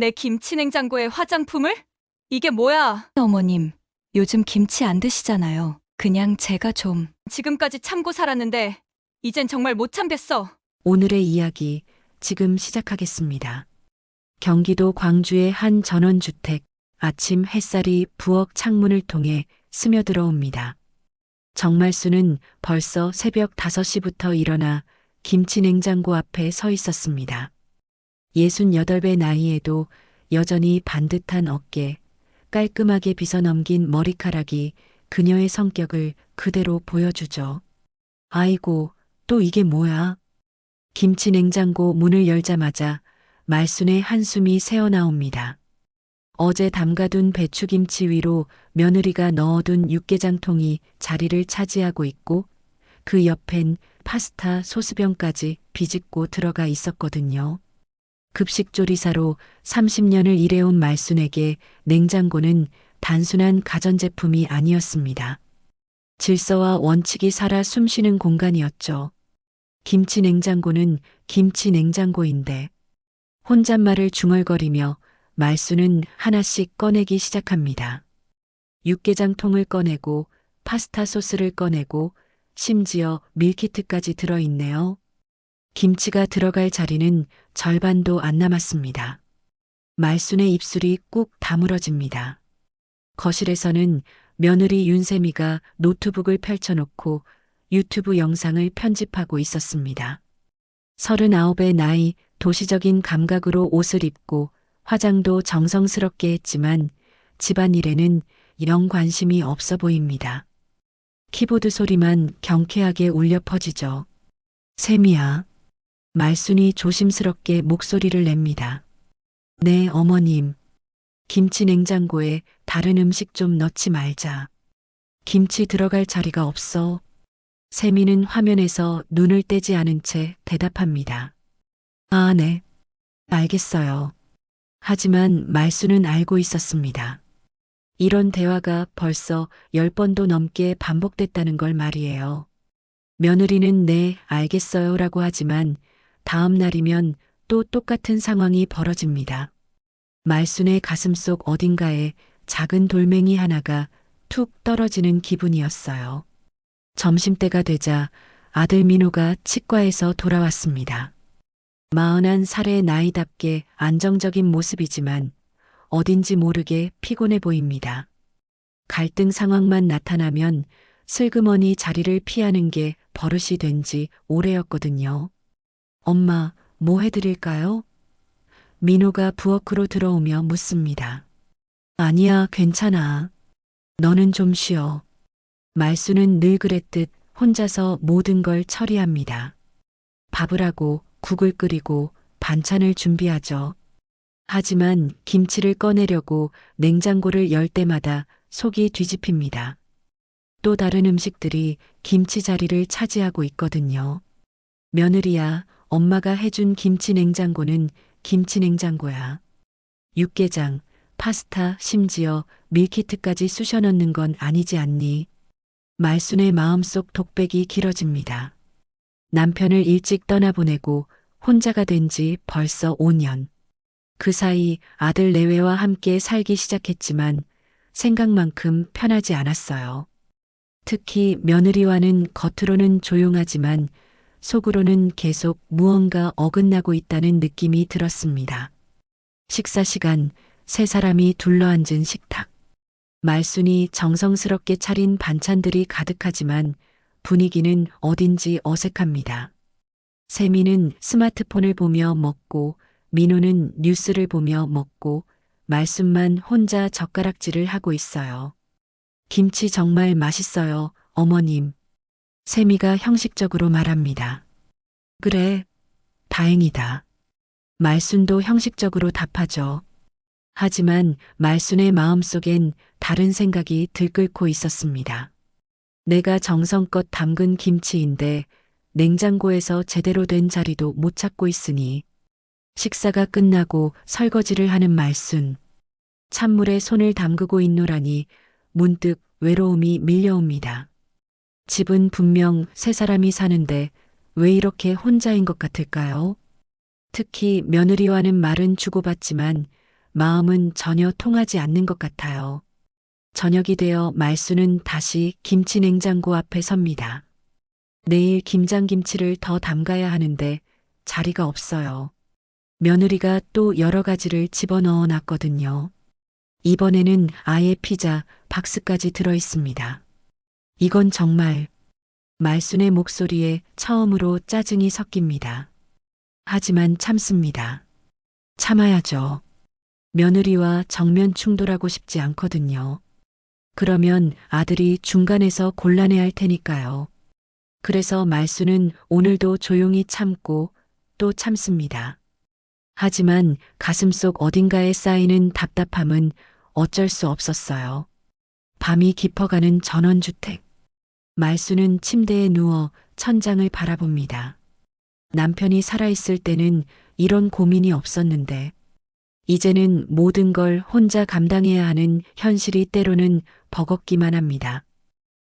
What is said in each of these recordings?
내 김치 냉장고에 화장품을? 이게 뭐야? 어머님, 요즘 김치 안 드시잖아요. 그냥 제가 좀. 지금까지 참고 살았는데, 이젠 정말 못 참겠어. 오늘의 이야기 지금 시작하겠습니다. 경기도 광주의 한 전원주택, 아침 햇살이 부엌 창문을 통해 스며들어옵니다. 정말수는 벌써 새벽 5시부터 일어나 김치 냉장고 앞에 서 있었습니다. 68배 나이에도 여전히 반듯한 어깨, 깔끔하게 빗어넘긴 머리카락이 그녀의 성격을 그대로 보여주죠. 아이고, 또 이게 뭐야? 김치 냉장고 문을 열자마자 말순의 한숨이 새어나옵니다. 어제 담가둔 배추김치 위로 며느리가 넣어둔 육개장통이 자리를 차지하고 있고 그 옆엔 파스타 소스병까지 비집고 들어가 있었거든요. 급식조리사로 30년을 일해온 말순에게 냉장고는 단순한 가전제품이 아니었습니다. 질서와 원칙이 살아 숨쉬는 공간이었죠. 김치 냉장고는 김치 냉장고인데 혼잣말을 중얼거리며 말순은 하나씩 꺼내기 시작합니다. 육개장통을 꺼내고 파스타 소스를 꺼내고 심지어 밀키트까지 들어있네요. 김치가 들어갈 자리는 절반도 안 남았습니다. 말순의 입술이 꾹 다물어집니다. 거실에서는 며느리 윤세미가 노트북을 펼쳐놓고 유튜브 영상을 편집하고 있었습니다. 39의 나이, 도시적인 감각으로 옷을 입고 화장도 정성스럽게 했지만 집안일에는 영 관심이 없어 보입니다. 키보드 소리만 경쾌하게 울려 퍼지죠. 세미야. 말순이 조심스럽게 목소리를 냅니다. 네, 어머님. 김치 냉장고에 다른 음식 좀 넣지 말자. 김치 들어갈 자리가 없어. 세미는 화면에서 눈을 떼지 않은 채 대답합니다. 아, 네. 알겠어요. 하지만 말순은 알고 있었습니다. 이런 대화가 벌써 10번도 넘게 반복됐다는 걸 말이에요. 며느리는 네, 알겠어요 라고 하지만 다음 날이면 또 똑같은 상황이 벌어집니다. 말순의 가슴속 어딘가에 작은 돌멩이 하나가 툭 떨어지는 기분이었어요. 점심때가 되자 아들 민호가 치과에서 돌아왔습니다. 41살의 나이답게 안정적인 모습이지만 어딘지 모르게 피곤해 보입니다. 갈등 상황만 나타나면 슬그머니 자리를 피하는 게 버릇이 된 지 오래였거든요. 엄마, 뭐 해드릴까요? 민호가 부엌으로 들어오며 묻습니다. 아니야, 괜찮아. 너는 좀 쉬어. 말순은 늘 그랬듯 혼자서 모든 걸 처리합니다. 밥을 하고 국을 끓이고 반찬을 준비하죠. 하지만 김치를 꺼내려고 냉장고를 열 때마다 속이 뒤집힙니다. 또 다른 음식들이 김치 자리를 차지하고 있거든요. 며느리야, 엄마가 해준 김치 냉장고는 김치 냉장고야. 육개장, 파스타, 심지어 밀키트까지 쑤셔 넣는 건 아니지 않니? 말순의 마음속 독백이 길어집니다. 남편을 일찍 떠나보내고 혼자가 된 지 벌써 5년. 그 사이 아들 내외와 함께 살기 시작했지만 생각만큼 편하지 않았어요. 특히 며느리와는 겉으로는 조용하지만 속으로는 계속 무언가 어긋나고 있다는 느낌이 들었습니다. 식사 시간, 세 사람이 둘러앉은 식탁. 말순이 정성스럽게 차린 반찬들이 가득하지만 분위기는 어딘지 어색합니다. 세미는 스마트폰을 보며 먹고 민호는 뉴스를 보며 먹고 말순만 혼자 젓가락질을 하고 있어요. 김치 정말 맛있어요, 어머님. 세미가 형식적으로 말합니다. 그래, 다행이다. 말순도 형식적으로 답하죠. 하지만 말순의 마음속엔 다른 생각이 들끓고 있었습니다. 내가 정성껏 담근 김치인데 냉장고에서 제대로 된 자리도 못 찾고 있으니 식사가 끝나고 설거지를 하는 말순. 찬물에 손을 담그고 있노라니 문득 외로움이 밀려옵니다. 집은 분명 세 사람이 사는데 왜 이렇게 혼자인 것 같을까요? 특히 며느리와는 말은 주고받지만 마음은 전혀 통하지 않는 것 같아요. 저녁이 되어 말수는 다시 김치 냉장고 앞에 섭니다. 내일 김장김치를 더 담가야 하는데 자리가 없어요. 며느리가 또 여러 가지를 집어넣어 놨거든요. 이번에는 아예 피자 박스까지 들어 있습니다. 이건 정말 말순의 목소리에 처음으로 짜증이 섞입니다. 하지만 참습니다. 참아야죠. 며느리와 정면 충돌하고 싶지 않거든요. 그러면 아들이 중간에서 곤란해할 테니까요. 그래서 말수는 오늘도 조용히 참고 또 참습니다. 하지만 가슴속 어딘가에 쌓이는 답답함은 어쩔 수 없었어요. 밤이 깊어가는 전원주택. 말수는 침대에 누워 천장을 바라봅니다. 남편이 살아있을 때는 이런 고민이 없었는데, 이제는 모든 걸 혼자 감당해야 하는 현실이 때로는 버겁기만 합니다.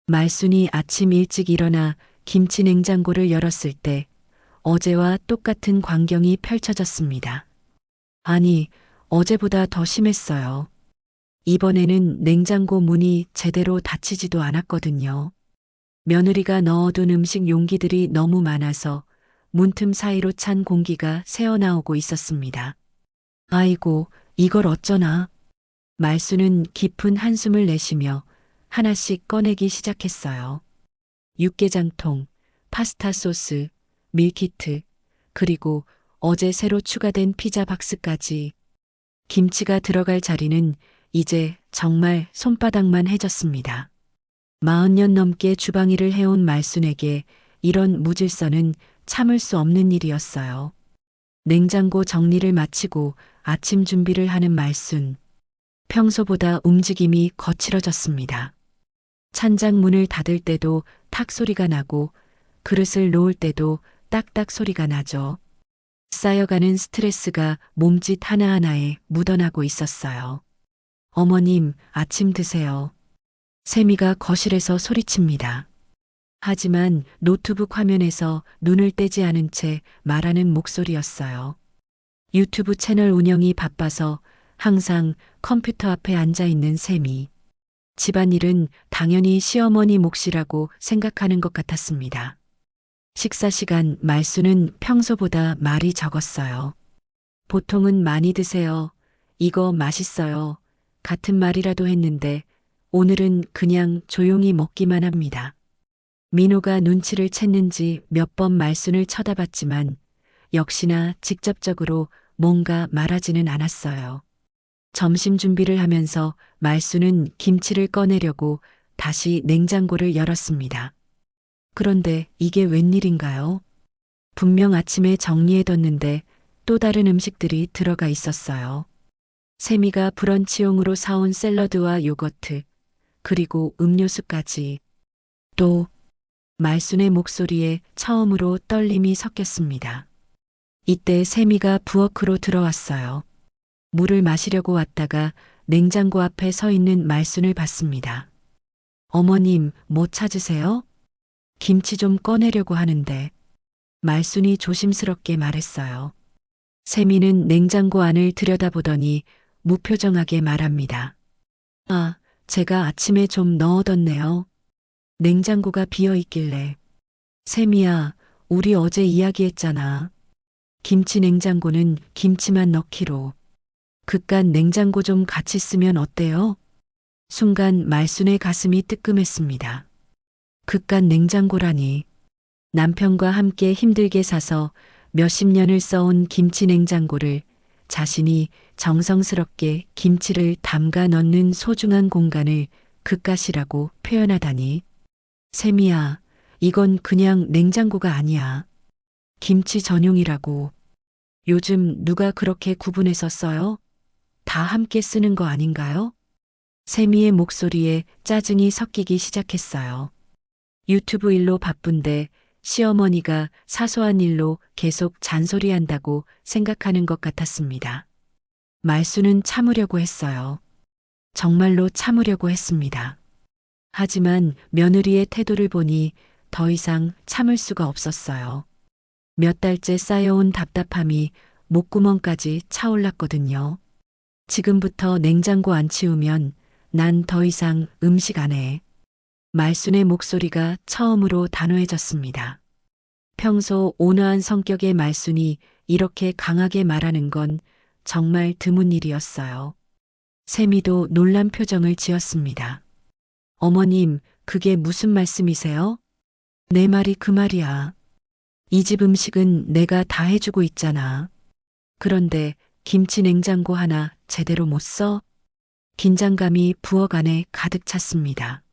말순이 아침 일찍 일어나 김치 냉장고를 열었을 때 어제와 똑같은 광경이 펼쳐졌습니다. 아니, 어제보다 더 심했어요. 이번에는 냉장고 문이 제대로 닫히지도 않았거든요. 며느리가 넣어둔 음식 용기들이 너무 많아서 문틈 사이로 찬 공기가 새어나오고 있었습니다. 아이고, 이걸 어쩌나. 말수는 깊은 한숨을 내쉬며 하나씩 꺼내기 시작했어요. 육개장통, 파스타 소스, 밀키트, 그리고 어제 새로 추가된 피자 박스까지. 김치가 들어갈 자리는 이제 정말 손바닥만 해졌습니다. 40년 넘게 주방일을 해온 말순에게 이런 무질서는 참을 수 없는 일이었어요. 냉장고 정리를 마치고 아침 준비를 하는 말순. 평소보다 움직임이 거칠어졌습니다. 찬장 문을 닫을 때도 탁 소리가 나고 그릇을 놓을 때도 딱딱 소리가 나죠. 쌓여가는 스트레스가 몸짓 하나하나에 묻어나고 있었어요. 어머님, 아침 드세요. 세미가 거실에서 소리칩니다. 하지만 노트북 화면에서 눈을 떼지 않은 채 말하는 목소리였어요. 유튜브 채널 운영이 바빠서 항상 컴퓨터 앞에 앉아 있는 세미. 집안일은 당연히 시어머니 몫이라고 생각하는 것 같았습니다. 식사 시간 말수는 평소보다 말이 적었어요. 보통은 많이 드세요. 이거 맛있어요. 같은 말이라도 했는데 오늘은 그냥 조용히 먹기만 합니다. 민호가 눈치를 챘는지 몇 번 말순을 쳐다봤지만 역시나 직접적으로 뭔가 말하지는 않았어요. 점심 준비를 하면서 말순은 김치를 꺼내려고 다시 냉장고를 열었습니다. 그런데 이게 웬일인가요? 분명 아침에 정리해뒀는데 또 다른 음식들이 들어가 있었어요. 세미가 브런치용으로 사온 샐러드와 요거트, 그리고 음료수까지. 또 말순의 목소리에 처음으로 떨림이 섞였습니다. 이때 세미가 부엌으로 들어왔어요. 물을 마시려고 왔다가 냉장고 앞에 서 있는 말순을 봤습니다. 어머님, 뭐 찾으세요? 김치 좀 꺼내려고 하는데. 말순이 조심스럽게 말했어요. 세미는 냉장고 안을 들여다보더니 무표정하게 말합니다. 아, 제가 아침에 좀 넣어뒀네요. 냉장고가 비어 있길래. 세미야, 우리 어제 이야기했잖아. 김치 냉장고는 김치만 넣기로. 그깟 냉장고 좀 같이 쓰면 어때요? 순간 말순의 가슴이 뜨끔했습니다. 그깟 냉장고라니. 남편과 함께 힘들게 사서 몇십 년을 써온 김치 냉장고를 자신이 정성스럽게 김치를 담가 넣는 소중한 공간을 그깟이라고 표현하다니. 세미야, 이건 그냥 냉장고가 아니야. 김치 전용이라고. 요즘 누가 그렇게 구분해서 써요? 다 함께 쓰는 거 아닌가요? 세미의 목소리에 짜증이 섞이기 시작했어요. 유튜브 일로 바쁜데 시어머니가 사소한 일로 계속 잔소리한다고 생각하는 것 같았습니다. 말수는 참으려고 했어요. 정말로 참으려고 했습니다. 하지만 며느리의 태도를 보니 더 이상 참을 수가 없었어요. 몇 달째 쌓여온 답답함이 목구멍까지 차올랐거든요. 지금부터 냉장고 안 치우면 난 더 이상 음식 안 해. 말순의 목소리가 처음으로 단호해졌습니다. 평소 온화한 성격의 말순이 이렇게 강하게 말하는 건 정말 드문 일이었어요. 세미도 놀란 표정을 지었습니다. 어머님, 그게 무슨 말씀이세요? 내 말이 그 말이야. 이 집 음식은 내가 다 해주고 있잖아. 그런데 김치 냉장고 하나 제대로 못 써? 긴장감이 부엌 안에 가득 찼습니다.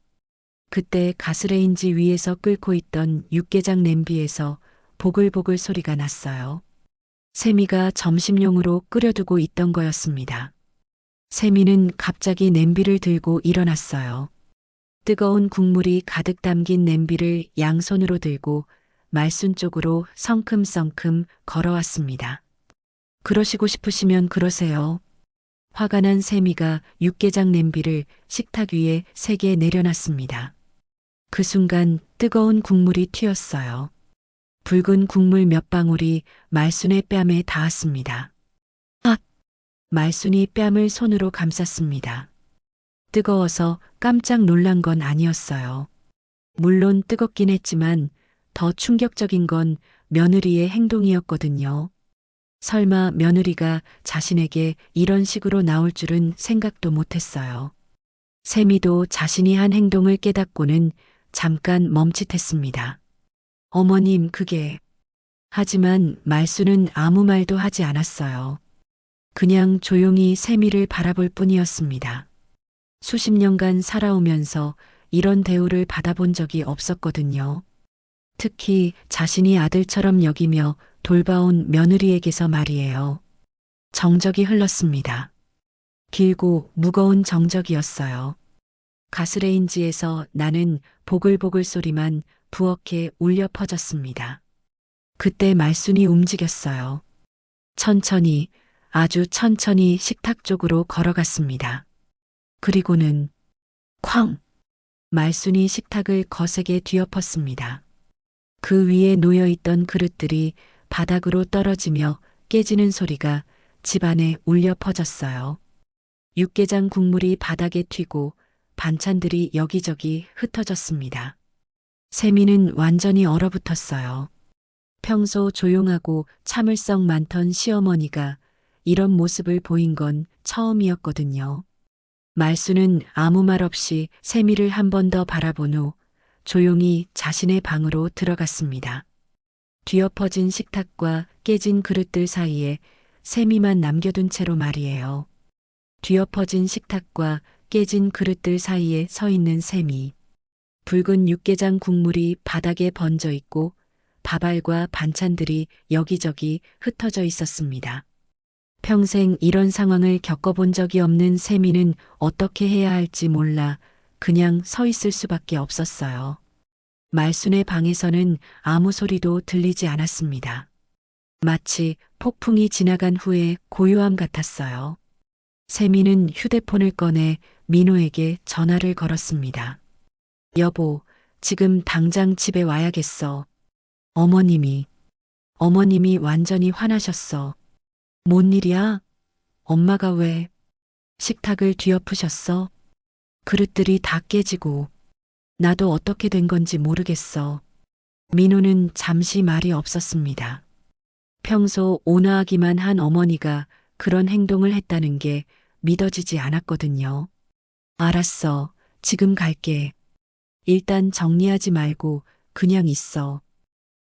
그때 가스레인지 위에서 끓고 있던 육개장 냄비에서 보글보글 소리가 났어요. 세미가 점심용으로 끓여두고 있던 거였습니다. 세미는 갑자기 냄비를 들고 일어났어요. 뜨거운 국물이 가득 담긴 냄비를 양손으로 들고 말순 쪽으로 성큼성큼 걸어왔습니다. 그러시고 싶으시면 그러세요. 화가 난 세미가 육개장 냄비를 식탁 위에 세게 내려놨습니다. 그 순간 뜨거운 국물이 튀었어요. 붉은 국물 몇 방울이 말순의 뺨에 닿았습니다. 아! 말순이 뺨을 손으로 감쌌습니다. 뜨거워서 깜짝 놀란 건 아니었어요. 물론 뜨겁긴 했지만 더 충격적인 건 며느리의 행동이었거든요. 설마 며느리가 자신에게 이런 식으로 나올 줄은 생각도 못했어요. 세미도 자신이 한 행동을 깨닫고는 잠깐 멈칫했습니다. 어머님, 그게... 하지만 말순은 아무 말도 하지 않았어요. 그냥 조용히 세미를 바라볼 뿐이었습니다. 수십 년간 살아오면서 이런 대우를 받아본 적이 없었거든요. 특히 자신이 아들처럼 여기며 돌봐온 며느리에게서 말이에요. 정적이 흘렀습니다. 길고 무거운 정적이었어요. 가스레인지에서 나는 보글보글 소리만 부엌에 울려 퍼졌습니다. 그때 말순이 움직였어요. 천천히, 아주 천천히 식탁 쪽으로 걸어갔습니다. 그리고는 쾅! 말순이 식탁을 거세게 뒤엎었습니다. 그 위에 놓여있던 그릇들이 바닥으로 떨어지며 깨지는 소리가 집안에 울려 퍼졌어요. 육개장 국물이 바닥에 튀고 반찬들이 여기저기 흩어졌습니다. 세미는 완전히 얼어붙었어요. 평소 조용하고 참을성 많던 시어머니가 이런 모습을 보인 건 처음이었거든요. 말순은 아무 말 없이 세미를 한 번 더 바라본 후 조용히 자신의 방으로 들어갔습니다. 뒤엎어진 식탁과 깨진 그릇들 사이에 세미만 남겨둔 채로 말이에요. 뒤엎어진 식탁과 깨진 그릇들 사이에 서 있는 세미. 붉은 육개장 국물이 바닥에 번져 있고 밥알과 반찬들이 여기저기 흩어져 있었습니다. 평생 이런 상황을 겪어본 적이 없는 세미는 어떻게 해야 할지 몰라 그냥 서 있을 수밖에 없었어요. 말순의 방에서는 아무 소리도 들리지 않았습니다. 마치 폭풍이 지나간 후에 고요함 같았어요. 세미는 휴대폰을 꺼내 민호에게 전화를 걸었습니다. 여보, 지금 당장 집에 와야겠어. 어머님이 완전히 화나셨어. 뭔 일이야? 엄마가 왜 식탁을 뒤엎으셨어? 그릇들이 다 깨지고 나도 어떻게 된 건지 모르겠어. 민호는 잠시 말이 없었습니다. 평소 온화하기만 한 어머니가 그런 행동을 했다는 게 믿어지지 않았거든요. 알았어. 지금 갈게. 일단 정리하지 말고 그냥 있어.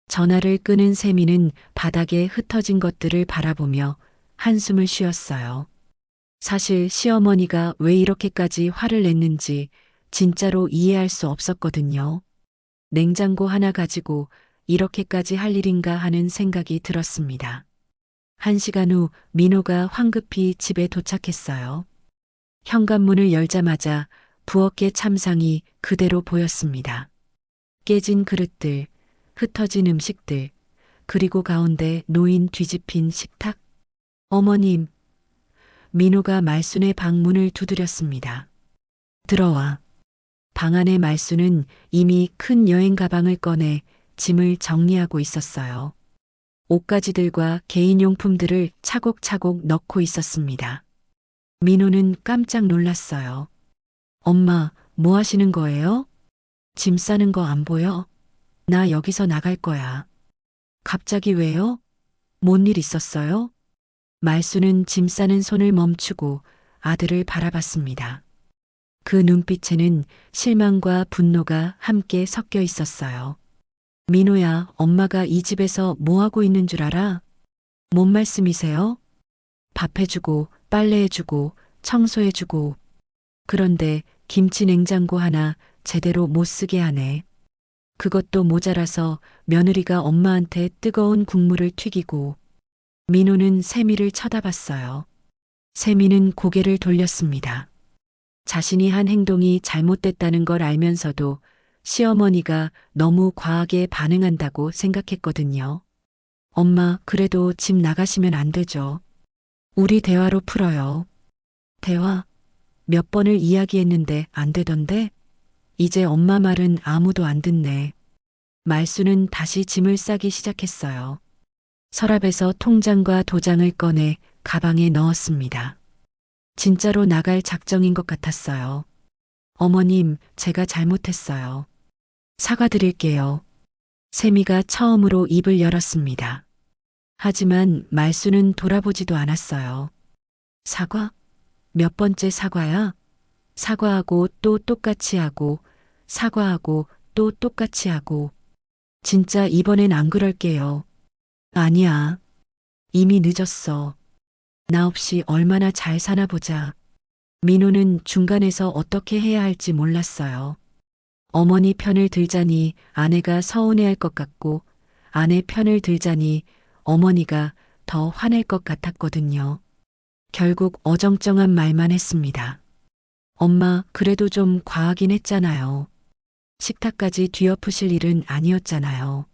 전화를 끄는 세미는 바닥에 흩어진 것들을 바라보며 한숨을 쉬었어요. 사실 시어머니가 왜 이렇게까지 화를 냈는지 진짜로 이해할 수 없었거든요. 냉장고 하나 가지고 이렇게까지 할 일인가 하는 생각이 들었습니다. 1시간 후 민호가 황급히 집에 도착했어요. 현관문을 열자마자 부엌의 참상이 그대로 보였습니다. 깨진 그릇들, 흩어진 음식들, 그리고 가운데 놓인 뒤집힌 식탁. 어머님, 민호가 말순의 방문을 두드렸습니다. 들어와. 방 안의 말순은 이미 큰 여행 가방을 꺼내 짐을 정리하고 있었어요. 옷가지들과 개인용품들을 차곡차곡 넣고 있었습니다. 민호는 깜짝 놀랐어요. 엄마, 뭐 하시는 거예요? 짐 싸는 거 안 보여? 나 여기서 나갈 거야. 갑자기 왜요? 뭔 일 있었어요? 말수는 짐 싸는 손을 멈추고 아들을 바라봤습니다. 그 눈빛에는 실망과 분노가 함께 섞여 있었어요. 민호야, 엄마가 이 집에서 뭐 하고 있는 줄 알아? 뭔 말씀이세요? 밥 해주고, 빨래해주고, 청소해주고. 그런데 김치 냉장고 하나 제대로 못 쓰게 하네. 그것도 모자라서 며느리가 엄마한테 뜨거운 국물을 튀기고. 민호는 세미를 쳐다봤어요. 세미는 고개를 돌렸습니다. 자신이 한 행동이 잘못됐다는 걸 알면서도 시어머니가 너무 과하게 반응한다고 생각했거든요. 엄마, 그래도 집 나가시면 안 되죠. 우리 대화로 풀어요. 대화? 몇 번을 이야기했는데 안 되던데? 이제 엄마 말은 아무도 안 듣네. 말수는 다시 짐을 싸기 시작했어요. 서랍에서 통장과 도장을 꺼내 가방에 넣었습니다. 진짜로 나갈 작정인 것 같았어요. 어머님, 제가 잘못했어요. 사과드릴게요. 세미가 처음으로 입을 열었습니다. 하지만 말수는 돌아보지도 않았어요. 사과? 몇 번째 사과야? 사과하고 또 똑같이 하고, 사과하고 또 똑같이 하고. 진짜 이번엔 안 그럴게요. 아니야. 이미 늦었어. 나 없이 얼마나 잘 사나 보자. 민호는 중간에서 어떻게 해야 할지 몰랐어요. 어머니 편을 들자니 아내가 서운해할 것 같고, 아내 편을 들자니 어머니가 더 화낼 것 같았거든요. 결국 어정쩡한 말만 했습니다. 엄마, 그래도 좀 과하긴 했잖아요. 식탁까지 뒤엎으실 일은 아니었잖아요.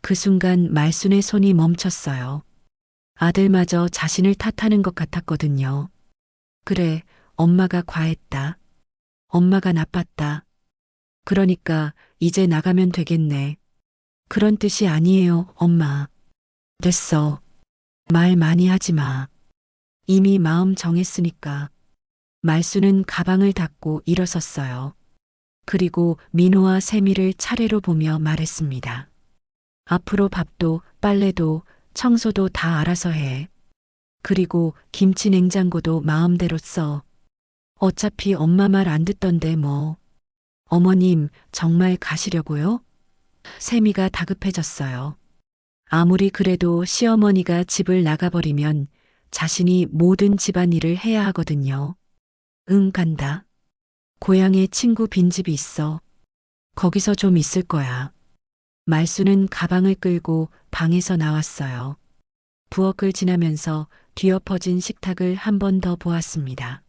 그 순간 말순의 손이 멈췄어요. 아들마저 자신을 탓하는 것 같았거든요. 그래, 엄마가 과했다. 엄마가 나빴다. 그러니까 이제 나가면 되겠네. 그런 뜻이 아니에요, 엄마. 됐어. 말 많이 하지 마. 이미 마음 정했으니까. 말수는 가방을 닫고 일어섰어요. 그리고 민호와 세미를 차례로 보며 말했습니다. 앞으로 밥도 빨래도 청소도 다 알아서 해. 그리고 김치 냉장고도 마음대로 써. 어차피 엄마 말 안 듣던데 뭐. 어머님, 정말 가시려고요? 세미가 다급해졌어요. 아무리 그래도 시어머니가 집을 나가버리면 자신이 모든 집안일을 해야 하거든요. 응, 간다. 고향에 친구 빈집이 있어. 거기서 좀 있을 거야. 말수는 가방을 끌고 방에서 나왔어요. 부엌을 지나면서 뒤엎어진 식탁을 한 번 더 보았습니다.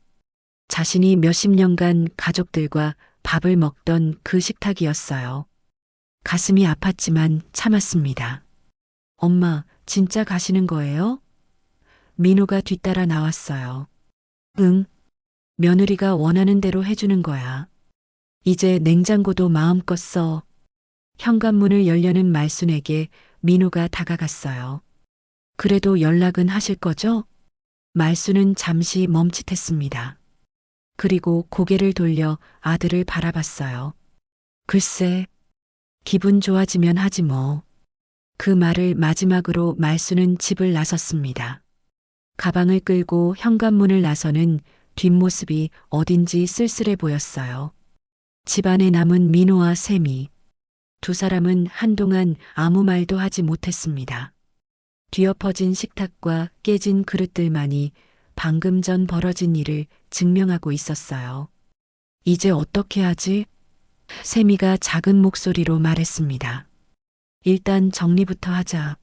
자신이 몇십 년간 가족들과 밥을 먹던 그 식탁이었어요. 가슴이 아팠지만 참았습니다. 엄마, 진짜 가시는 거예요? 민호가 뒤따라 나왔어요. 응. 며느리가 원하는 대로 해주는 거야. 이제 냉장고도 마음껏 써. 현관문을 열려는 말순에게 민호가 다가갔어요. 그래도 연락은 하실 거죠? 말순은 잠시 멈칫했습니다. 그리고 고개를 돌려 아들을 바라봤어요. 글쎄, 기분 좋아지면 하지 뭐. 그 말을 마지막으로 말순은 집을 나섰습니다. 가방을 끌고 현관문을 나서는 뒷모습이 어딘지 쓸쓸해 보였어요. 집안에 남은 민호와 세미. 두 사람은 한동안 아무 말도 하지 못했습니다. 뒤엎어진 식탁과 깨진 그릇들만이 방금 전 벌어진 일을 증명하고 있었어요. 이제 어떻게 하지? 세미가 작은 목소리로 말했습니다. 일단 정리부터 하자.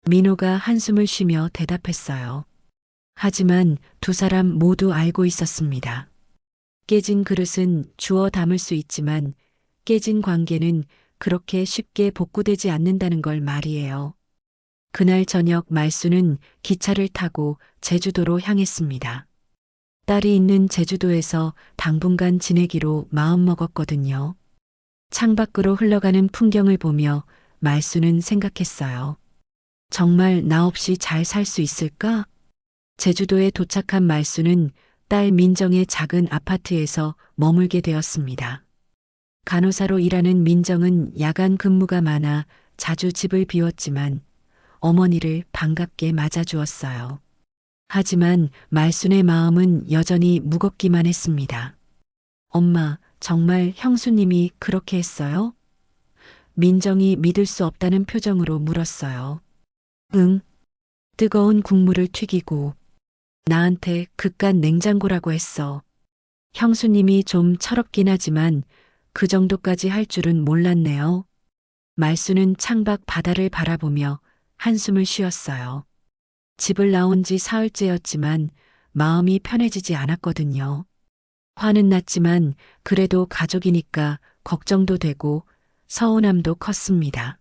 민호가 한숨을 쉬며 대답했어요. 하지만 두 사람 모두 알고 있었습니다. 깨진 그릇은 주워 담을 수 있지만 깨진 관계는 그렇게 쉽게 복구되지 않는다는 걸 말이에요. 그날 저녁 말수는 기차를 타고 제주도로 향했습니다. 딸이 있는 제주도에서 당분간 지내기로 마음먹었거든요. 창밖으로 흘러가는 풍경을 보며 말수는 생각했어요. 정말 나 없이 잘 살 수 있을까? 제주도에 도착한 말수는 딸 민정의 작은 아파트에서 머물게 되었습니다. 간호사로 일하는 민정은 야간 근무가 많아 자주 집을 비웠지만 어머니를 반갑게 맞아주었어요. 하지만 말순의 마음은 여전히 무겁기만 했습니다. 엄마, 정말 형수님이 그렇게 했어요? 민정이 믿을 수 없다는 표정으로 물었어요. 응. 뜨거운 국물을 튀기고 나한테 그깟 냉장고라고 했어. 형수님이 좀 철없긴 하지만 그 정도까지 할 줄은 몰랐네요. 말수는 창밖 바다를 바라보며 한숨을 쉬었어요. 집을 나온 지 사흘째였지만 마음이 편해지지 않았거든요. 화는 났지만 그래도 가족이니까 걱정도 되고 서운함도 컸습니다.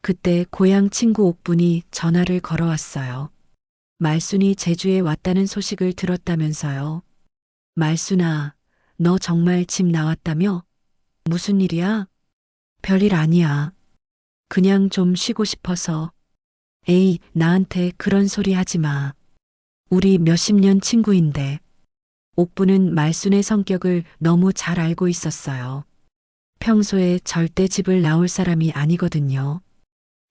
그때 고향 친구 옥분이 전화를 걸어왔어요. 말순이 제주에 왔다는 소식을 들었다면서요. 말순아, 너 정말 집 나왔다며? 무슨 일이야? 별일 아니야. 그냥 좀 쉬고 싶어서. 에이, 나한테 그런 소리 하지 마. 우리 몇십 년 친구인데. 옥부는 말순의 성격을 너무 잘 알고 있었어요. 평소에 절대 집을 나올 사람이 아니거든요.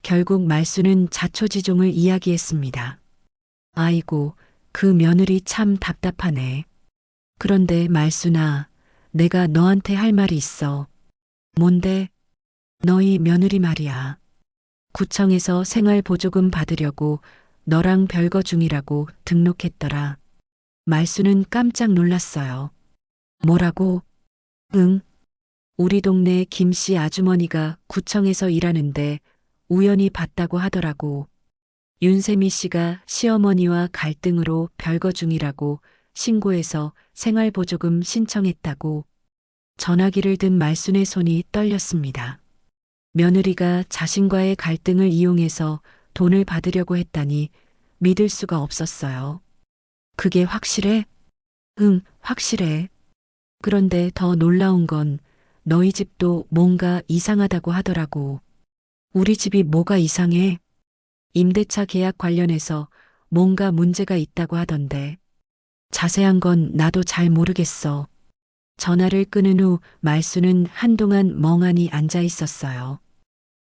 결국 말순은 자초지종을 이야기했습니다. 아이고, 그 며느리 참 답답하네. 그런데 말순아, 내가 너한테 할 말이 있어. 뭔데? 너희 며느리 말이야. 구청에서 생활보조금 받으려고 너랑 별거 중이라고 등록했더라. 말수는 깜짝 놀랐어요. 뭐라고? 응. 우리 동네 김씨 아주머니가 구청에서 일하는데 우연히 봤다고 하더라고. 윤세미 씨가 시어머니와 갈등으로 별거 중이라고 신고해서 생활보조금 신청했다고. 전화기를 든 말순의 손이 떨렸습니다. 며느리가 자신과의 갈등을 이용해서 돈을 받으려고 했다니 믿을 수가 없었어요. 그게 확실해? 응, 확실해. 그런데 더 놀라운 건 너희 집도 뭔가 이상하다고 하더라고. 우리 집이 뭐가 이상해? 임대차 계약 관련해서 뭔가 문제가 있다고 하던데. 자세한 건 나도 잘 모르겠어. 전화를 끊은 후 말수는 한동안 멍하니 앉아 있었어요.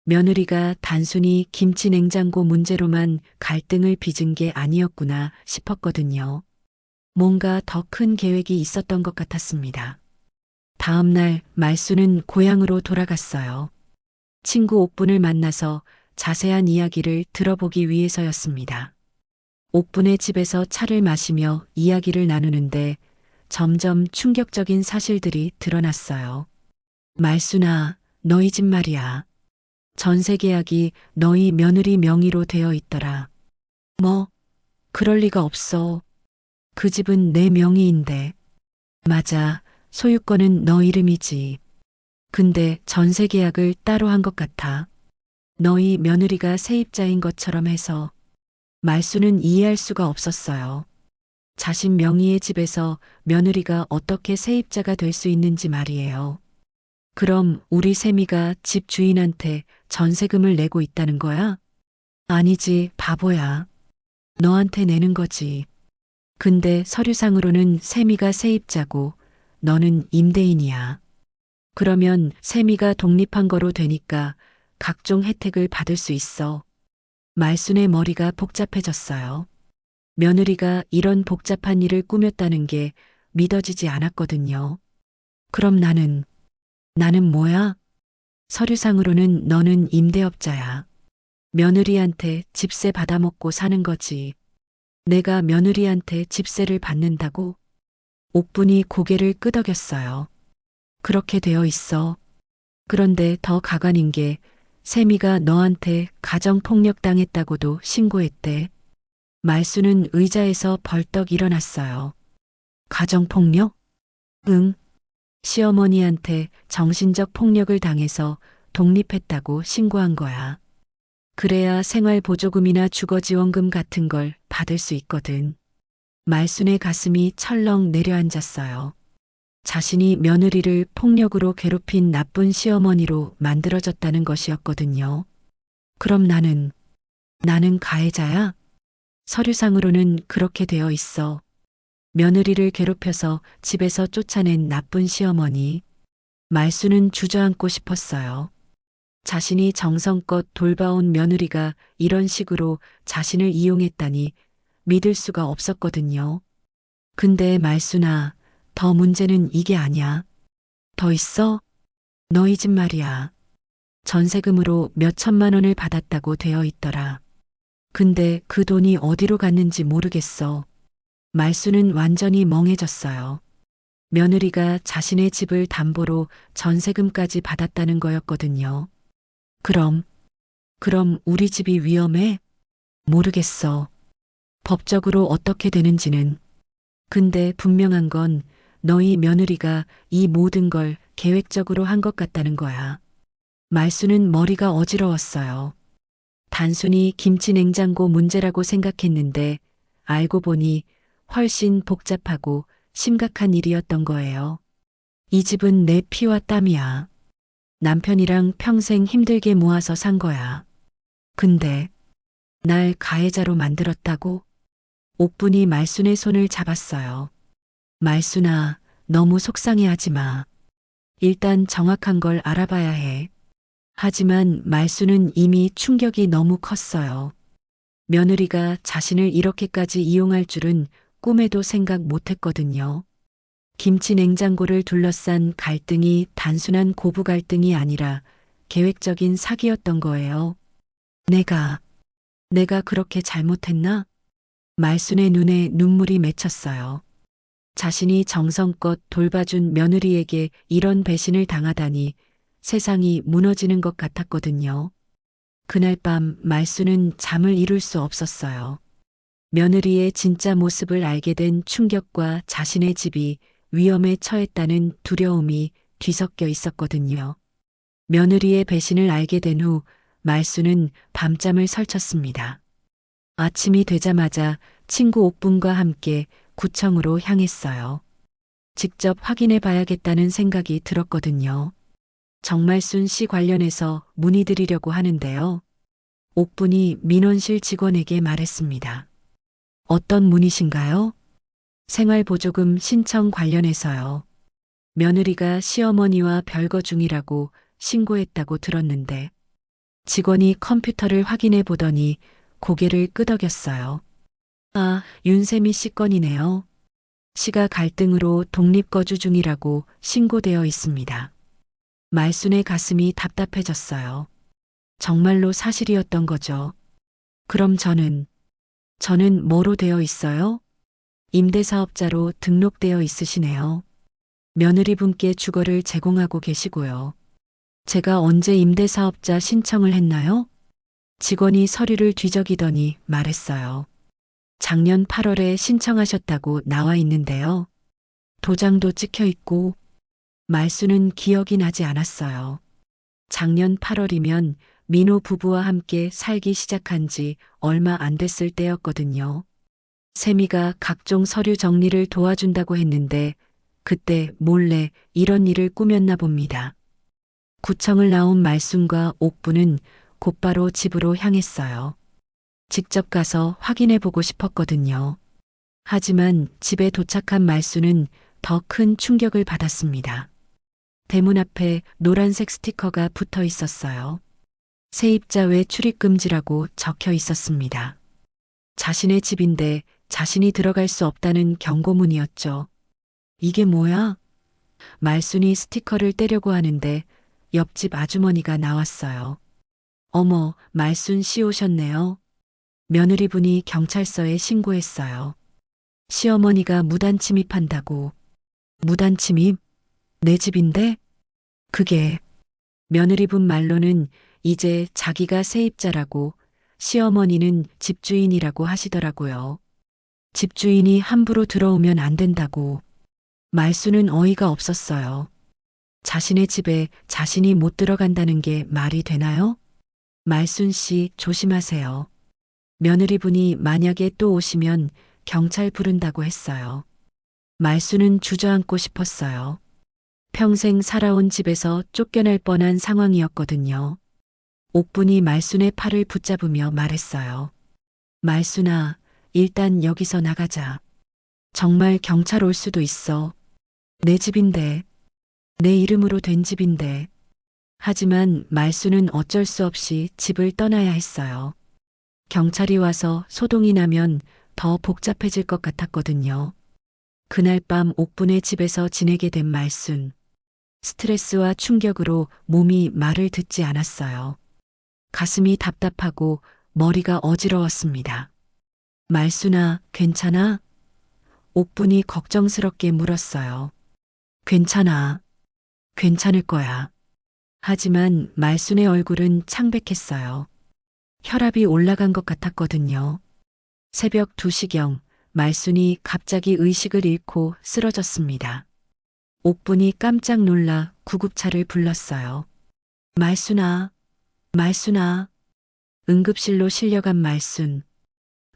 며느리가 단순히 김치 냉장고 문제로만 갈등을 빚은 게 아니었구나 싶었거든요. 뭔가 더 큰 계획이 있었던 것 같았습니다. 다음 날 말수는 고향으로 돌아갔어요. 친구 옥분을 만나서 자세한 이야기를 들어보기 위해서였습니다. 옥분의 집에서 차를 마시며 이야기를 나누는데 점점 충격적인 사실들이 드러났어요. 말순아, 너희 집 말이야. 전세 계약이 너희 며느리 명의로 되어 있더라. 뭐? 그럴 리가 없어. 그 집은 내 명의인데. 맞아. 소유권은 너 이름이지. 근데 전세 계약을 따로 한 것 같아. 너희 며느리가 세입자인 것처럼 해서. 말수는 이해할 수가 없었어요. 자신 명의의 집에서 며느리가 어떻게 세입자가 될 수 있는지 말이에요. 그럼 우리 세미가 집 주인한테 전세금을 내고 있다는 거야? 아니지, 바보야. 너한테 내는 거지. 근데 서류상으로는 세미가 세입자고 너는 임대인이야. 그러면 세미가 독립한 거로 되니까 각종 혜택을 받을 수 있어. 말순의 머리가 복잡해졌어요. 며느리가 이런 복잡한 일을 꾸몄다는 게 믿어지지 않았거든요. 그럼 나는 뭐야? 서류상으로는 너는 임대업자야. 며느리한테 집세 받아먹고 사는 거지. 내가 며느리한테 집세를 받는다고? 옥분이 고개를 끄덕였어요. 그렇게 되어 있어. 그런데 더 가관인 게 세미가 너한테 가정폭력 당했다고도 신고했대. 말수는 의자에서 벌떡 일어났어요. 가정폭력? 응. 시어머니한테 정신적 폭력을 당해서 독립했다고 신고한 거야. 그래야 생활보조금이나 주거지원금 같은 걸 받을 수 있거든. 말순의 가슴이 철렁 내려앉았어요. 자신이 며느리를 폭력으로 괴롭힌 나쁜 시어머니로 만들어졌다는 것이었거든요. 그럼 나는 가해자야? 서류상으로는 그렇게 되어 있어. 며느리를 괴롭혀서 집에서 쫓아낸 나쁜 시어머니. 말수는 주저앉고 싶었어요. 자신이 정성껏 돌봐온 며느리가 이런 식으로 자신을 이용했다니 믿을 수가 없었거든요. 근데 말수나, 더 문제는 이게 아니야. 더 있어? 너희 집 말이야. 전세금으로 몇 천만 원을 받았다고 되어 있더라. 근데 그 돈이 어디로 갔는지 모르겠어. 말수는 완전히 멍해졌어요. 며느리가 자신의 집을 담보로 전세금까지 받았다는 거였거든요. 그럼 우리 집이 위험해? 모르겠어. 법적으로 어떻게 되는지는. 근데 분명한 건 너희 며느리가 이 모든 걸 계획적으로 한 것 같다는 거야. 말수는 머리가 어지러웠어요. 단순히 김치 냉장고 문제라고 생각했는데 알고 보니 훨씬 복잡하고 심각한 일이었던 거예요. 이 집은 내 피와 땀이야. 남편이랑 평생 힘들게 모아서 산 거야. 근데 날 가해자로 만들었다고? 옥분이 말순의 손을 잡았어요. 말순아, 너무 속상해하지 마. 일단 정확한 걸 알아봐야 해. 하지만 말순은 이미 충격이 너무 컸어요. 며느리가 자신을 이렇게까지 이용할 줄은 꿈에도 생각 못했거든요. 김치 냉장고를 둘러싼 갈등이 단순한 고부 갈등이 아니라 계획적인 사기였던 거예요. 내가 그렇게 잘못했나? 말순의 눈에 눈물이 맺혔어요. 자신이 정성껏 돌봐준 며느리에게 이런 배신을 당하다니 세상이 무너지는 것 같았거든요. 그날 밤 말순은 잠을 이룰 수 없었어요. 며느리의 진짜 모습을 알게 된 충격과 자신의 집이 위험에 처했다는 두려움이 뒤섞여 있었거든요. 며느리의 배신을 알게 된 후 말순은 밤잠을 설쳤습니다. 아침이 되자마자 친구 옥분과 함께 구청으로 향했어요. 직접 확인해 봐야겠다는 생각이 들었거든요. 정말순 씨 관련해서 문의드리려고 하는데요. 옥분이 민원실 직원에게 말했습니다. 어떤 문의신가요? 생활보조금 신청 관련해서요. 며느리가 시어머니와 별거 중이라고 신고했다고 들었는데 직원이 컴퓨터를 확인해 보더니 고개를 끄덕였어요. 아, 윤세미 씨 건이네요. 시가 갈등으로 독립거주 중이라고 신고되어 있습니다. 말순의 가슴이 답답해졌어요. 정말로 사실이었던 거죠. 그럼 저는 뭐로 되어 있어요? 임대사업자로 등록되어 있으시네요. 며느리분께 주거를 제공하고 계시고요. 제가 언제 임대사업자 신청을 했나요? 직원이 서류를 뒤적이더니 말했어요. 작년 8월에 신청하셨다고 나와 있는데요. 도장도 찍혀 있고 말수는 기억이 나지 않았어요. 작년 8월이면 민호 부부와 함께 살기 시작한 지 얼마 안 됐을 때였거든요. 세미가 각종 서류 정리를 도와준다고 했는데 그때 몰래 이런 일을 꾸몄나 봅니다. 구청을 나온 말순과 옥부는 곧바로 집으로 향했어요. 직접 가서 확인해 보고 싶었거든요. 하지만 집에 도착한 말순은 더 큰 충격을 받았습니다. 대문 앞에 노란색 스티커가 붙어 있었어요. 세입자 외 출입 금지라고 적혀 있었습니다. 자신의 집인데 자신이 들어갈 수 없다는 경고문이었죠. 이게 뭐야? 말순이 스티커를 떼려고 하는데 옆집 아주머니가 나왔어요. 어머, 말순 씨 오셨네요. 며느리분이 경찰서에 신고했어요. 시어머니가 무단 침입한다고. 무단 침입? 내 집인데? 그게 며느리분 말로는 이제 자기가 세입자라고 시어머니는 집주인이라고 하시더라고요. 집주인이 함부로 들어오면 안 된다고. 말수는 어이가 없었어요. 자신의 집에 자신이 못 들어간다는 게 말이 되나요? 말순 씨 조심하세요. 며느리분이 만약에 또 오시면 경찰 부른다고 했어요. 말수는 주저앉고 싶었어요. 평생 살아온 집에서 쫓겨날 뻔한 상황이었거든요. 옥분이 말순의 팔을 붙잡으며 말했어요. 말순아, 일단 여기서 나가자. 정말 경찰 올 수도 있어. 내 집인데, 내 이름으로 된 집인데. 하지만 말수는 어쩔 수 없이 집을 떠나야 했어요. 경찰이 와서 소동이 나면 더 복잡해질 것 같았거든요. 그날 밤 옥분의 집에서 지내게 된 말순. 스트레스와 충격으로 몸이 말을 듣지 않았어요. 가슴이 답답하고 머리가 어지러웠습니다. 말순아, 괜찮아? 옥분이 걱정스럽게 물었어요. 괜찮아. 괜찮을 거야. 하지만 말순의 얼굴은 창백했어요. 혈압이 올라간 것 같았거든요. 새벽 2시경 말순이 갑자기 의식을 잃고 쓰러졌습니다. 옥분이 깜짝 놀라 구급차를 불렀어요. 말순아, 말순아. 응급실로 실려간 말순.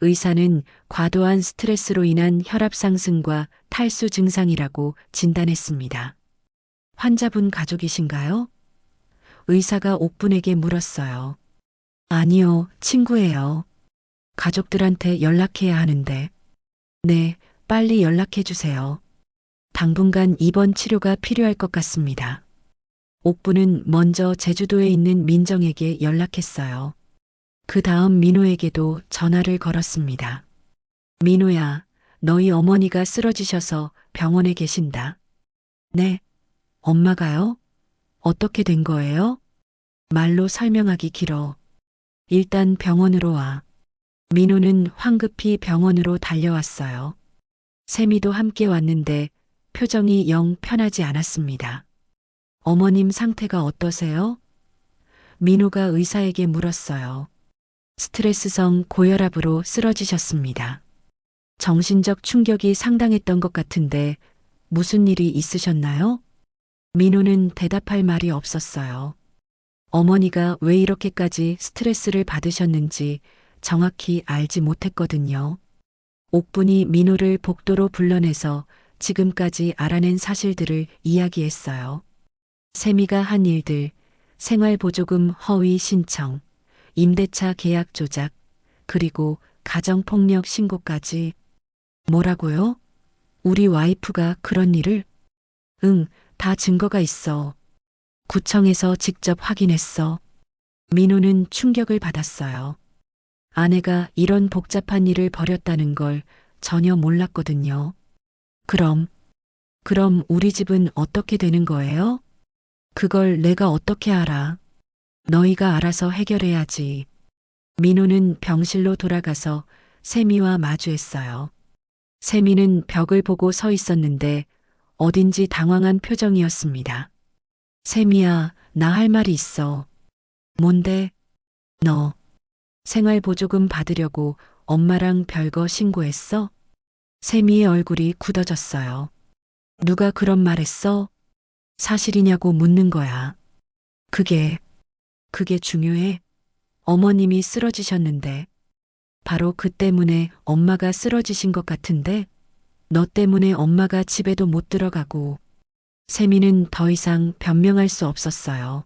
의사는 과도한 스트레스로 인한 혈압 상승과 탈수 증상이라고 진단했습니다. 환자분 가족이신가요? 의사가 옥분에게 물었어요. 아니요, 친구예요. 가족들한테 연락해야 하는데. 네, 빨리 연락해 주세요. 당분간 입원 치료가 필요할 것 같습니다. 옥부는 먼저 제주도에 있는 민정에게 연락했어요. 그 다음 민호에게도 전화를 걸었습니다. 민호야, 너희 어머니가 쓰러지셔서 병원에 계신다. 네, 엄마가요? 어떻게 된 거예요? 말로 설명하기 길어. 일단 병원으로 와. 민호는 황급히 병원으로 달려왔어요. 세미도 함께 왔는데 표정이 영 편하지 않았습니다. 어머님 상태가 어떠세요? 민호가 의사에게 물었어요. 스트레스성 고혈압으로 쓰러지셨습니다. 정신적 충격이 상당했던 것 같은데 무슨 일이 있으셨나요? 민호는 대답할 말이 없었어요. 어머니가 왜 이렇게까지 스트레스를 받으셨는지 정확히 알지 못했거든요. 옥분이 민호를 복도로 불러내서 지금까지 알아낸 사실들을 이야기했어요. 세미가 한 일들, 생활보조금 허위 신청, 임대차 계약 조작, 그리고 가정폭력 신고까지. 뭐라고요? 우리 와이프가 그런 일을? 응, 다 증거가 있어. 구청에서 직접 확인했어. 민호는 충격을 받았어요. 아내가 이런 복잡한 일을 벌였다는 걸 전혀 몰랐거든요. 그럼 우리 집은 어떻게 되는 거예요? 그걸 내가 어떻게 알아? 너희가 알아서 해결해야지. 민호는 병실로 돌아가서 세미와 마주했어요. 세미는 벽을 보고 서 있었는데 어딘지 당황한 표정이었습니다. 세미야, 나 할 말이 있어. 뭔데? 너 생활보조금 받으려고 엄마랑 별거 신고했어? 세미의 얼굴이 굳어졌어요. 누가 그런 말 했어? 사실이냐고 묻는 거야. 그게 중요해. 어머님이 쓰러지셨는데. 바로 그 때문에 엄마가 쓰러지신 것 같은데. 너 때문에 엄마가 집에도 못 들어가고. 세미는 더 이상 변명할 수 없었어요.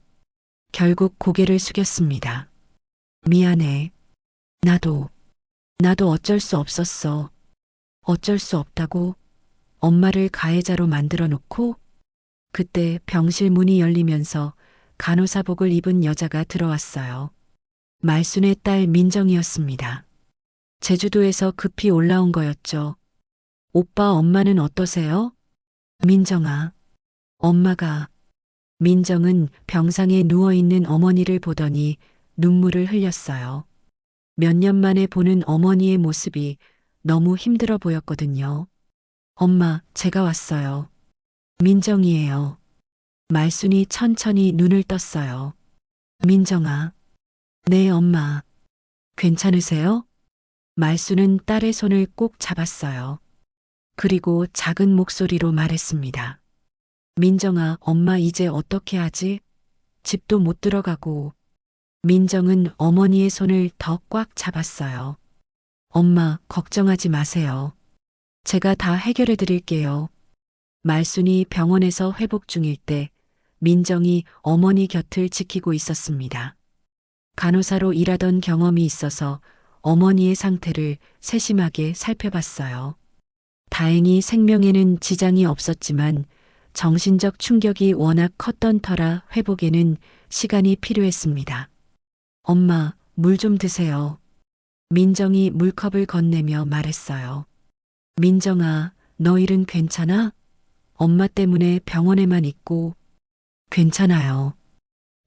결국 고개를 숙였습니다. 미안해. 나도 어쩔 수 없었어. 어쩔 수 없다고? 엄마를 가해자로 만들어 놓고? 그때 병실 문이 열리면서 간호사복을 입은 여자가 들어왔어요. 말순의 딸 민정이었습니다. 제주도에서 급히 올라온 거였죠. 오빠 엄마는 어떠세요? 민정아. 엄마가. 민정은 병상에 누워있는 어머니를 보더니 눈물을 흘렸어요. 몇 년 만에 보는 어머니의 모습이 너무 힘들어 보였거든요. 엄마, 제가 왔어요. 민정이에요. 말순이 천천히 눈을 떴어요. 민정아. 네, 엄마. 괜찮으세요? 말순은 딸의 손을 꼭 잡았어요. 그리고 작은 목소리로 말했습니다. 민정아, 엄마 이제 어떻게 하지? 집도 못 들어가고. 민정은 어머니의 손을 더 꽉 잡았어요. 엄마, 걱정하지 마세요. 제가 다 해결해 드릴게요. 말순이 병원에서 회복 중일 때 민정이 어머니 곁을 지키고 있었습니다. 간호사로 일하던 경험이 있어서 어머니의 상태를 세심하게 살펴봤어요. 다행히 생명에는 지장이 없었지만 정신적 충격이 워낙 컸던 터라 회복에는 시간이 필요했습니다. 엄마, 물 좀 드세요. 민정이 물컵을 건네며 말했어요. 민정아, 너 일은 괜찮아? 엄마 때문에 병원에만 있고. 괜찮아요.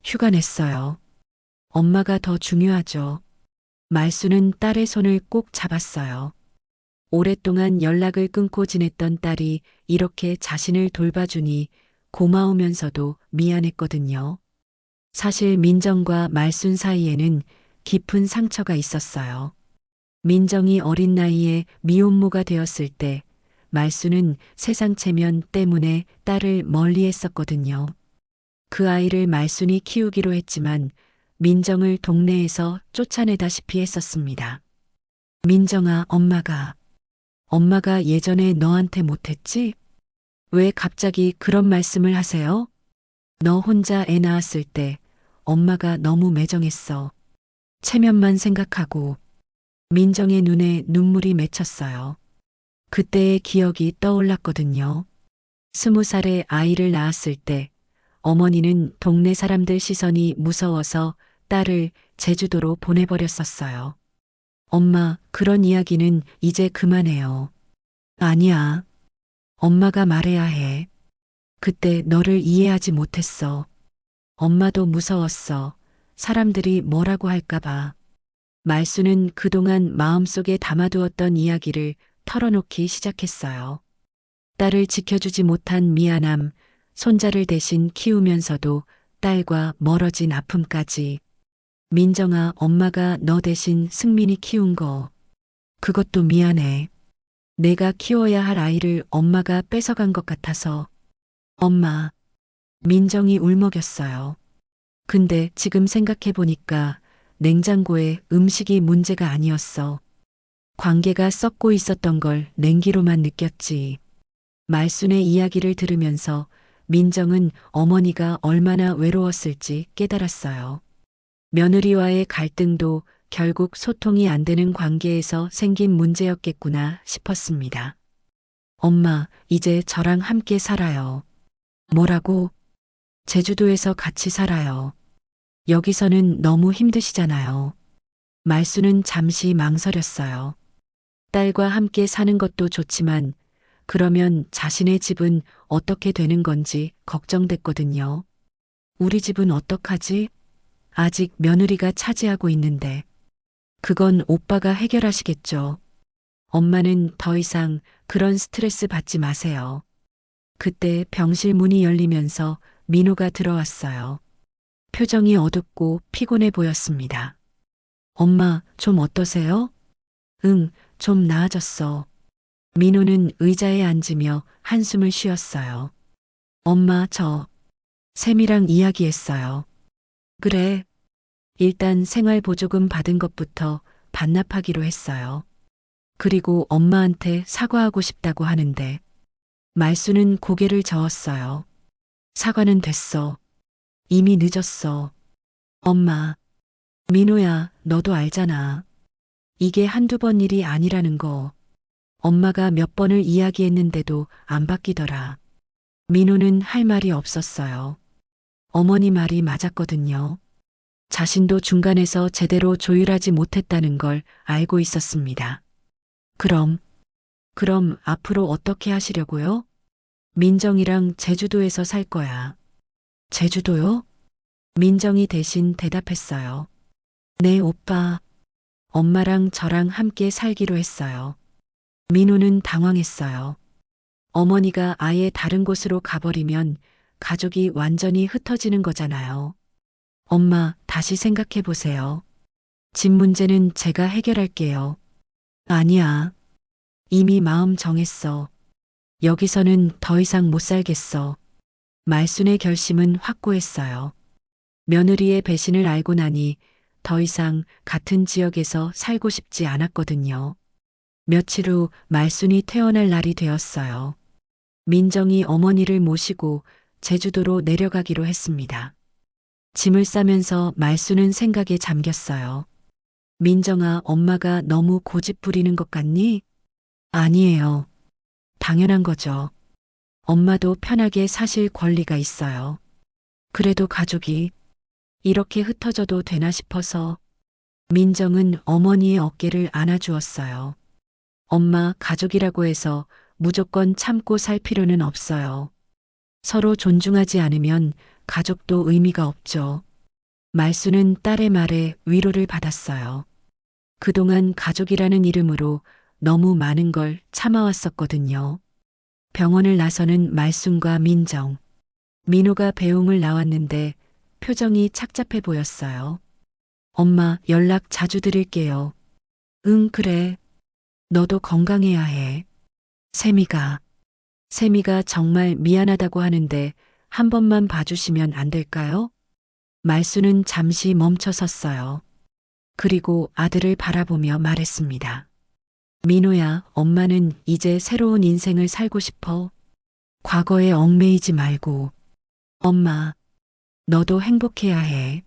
휴가 냈어요. 엄마가 더 중요하죠. 말수는 딸의 손을 꼭 잡았어요. 오랫동안 연락을 끊고 지냈던 딸이 이렇게 자신을 돌봐주니 고마우면서도 미안했거든요. 사실 민정과 말순 사이에는 깊은 상처가 있었어요. 민정이 어린 나이에 미혼모가 되었을 때 말순은 세상 체면 때문에 딸을 멀리 했었거든요. 그 아이를 말순이 키우기로 했지만 민정을 동네에서 쫓아내다시피 했었습니다. 민정아, 엄마가 예전에 너한테 못했지? 왜 갑자기 그런 말씀을 하세요? 너 혼자 애 낳았을 때 엄마가 너무 매정했어. 체면만 생각하고. 민정의 눈에 눈물이 맺혔어요. 그때의 기억이 떠올랐거든요. 20살에 아이를 낳았을 때 어머니는 동네 사람들 시선이 무서워서 딸을 제주도로 보내버렸었어요. 엄마, 그런 이야기는 이제 그만해요. 아니야. 엄마가 말해야 해. 그때 너를 이해하지 못했어. 엄마도 무서웠어. 사람들이 뭐라고 할까봐. 말수는 그동안 마음속에 담아두었던 이야기를 털어놓기 시작했어요. 딸을 지켜주지 못한 미안함, 손자를 대신 키우면서도 딸과 멀어진 아픔까지. 민정아, 엄마가 너 대신 승민이 키운 거. 그것도 미안해. 내가 키워야 할 아이를 엄마가 뺏어간 것 같아서. 엄마. 민정이 울먹였어요. 근데 지금 생각해보니까 냉장고에 음식이 문제가 아니었어. 관계가 썩고 있었던 걸 냉기로만 느꼈지. 말순의 이야기를 들으면서 민정은 어머니가 얼마나 외로웠을지 깨달았어요. 며느리와의 갈등도 결국 소통이 안 되는 관계에서 생긴 문제였겠구나 싶었습니다. 엄마, 이제 저랑 함께 살아요. 뭐라고? 제주도에서 같이 살아요. 여기서는 너무 힘드시잖아요. 말수는 잠시 망설였어요. 딸과 함께 사는 것도 좋지만 그러면 자신의 집은 어떻게 되는 건지 걱정됐거든요. 우리 집은 어떡하지? 아직 며느리가 차지하고 있는데. 그건 오빠가 해결하시겠죠. 엄마는 더 이상 그런 스트레스 받지 마세요. 그때 병실 문이 열리면서 민호가 들어왔어요. 표정이 어둡고 피곤해 보였습니다. 엄마, 좀 어떠세요? 응, 좀 나아졌어. 민호는 의자에 앉으며 한숨을 쉬었어요. 엄마, 샘이랑 이야기했어요. 그래. 일단 생활보조금 받은 것부터 반납하기로 했어요. 그리고 엄마한테 사과하고 싶다고 하는데. 말수는 고개를 저었어요. 사과는 됐어. 이미 늦었어. 엄마. 민호야, 너도 알잖아. 이게 한두 번 일이 아니라는 거. 엄마가 몇 번을 이야기했는데도 안 바뀌더라. 민호는 할 말이 없었어요. 어머니 말이 맞았거든요. 자신도 중간에서 제대로 조율하지 못했다는 걸 알고 있었습니다. 그럼 앞으로 어떻게 하시려고요? 민정이랑 제주도에서 살 거야. 제주도요? 민정이 대신 대답했어요. 네, 오빠. 엄마랑 저랑 함께 살기로 했어요. 민호는 당황했어요. 어머니가 아예 다른 곳으로 가버리면 가족이 완전히 흩어지는 거잖아요. 엄마, 다시 생각해 보세요. 집 문제는 제가 해결할게요. 아니야. 이미 마음 정했어. 여기서는 더 이상 못 살겠어. 말순의 결심은 확고했어요. 며느리의 배신을 알고 나니 더 이상 같은 지역에서 살고 싶지 않았거든요. 며칠 후 말순이 태어날 날이 되었어요. 민정이 어머니를 모시고 제주도로 내려가기로 했습니다. 짐을 싸면서 말순은 생각에 잠겼어요. 민정아, 엄마가 너무 고집 부리는 것 같니? 아니에요. 당연한 거죠. 엄마도 편하게 사실 권리가 있어요. 그래도 가족이 이렇게 흩어져도 되나 싶어서 민정은 어머니의 어깨를 안아주었어요. 엄마, 가족이라고 해서 무조건 참고 살 필요는 없어요. 서로 존중하지 않으면 가족도 의미가 없죠. 말수는 딸의 말에 위로를 받았어요. 그동안 가족이라는 이름으로 너무 많은 걸 참아왔었거든요. 병원을 나서는 말순과 민정. 민호가 배웅을 나왔는데 표정이 착잡해 보였어요. 엄마, 연락 자주 드릴게요. 응, 그래. 너도 건강해야 해. 세미가 정말 미안하다고 하는데 한 번만 봐주시면 안 될까요? 말수는 잠시 멈춰 섰어요. 그리고 아들을 바라보며 말했습니다. 민호야, 엄마는 이제 새로운 인생을 살고 싶어. 과거에 얽매이지 말고. 엄마, 너도 행복해야 해.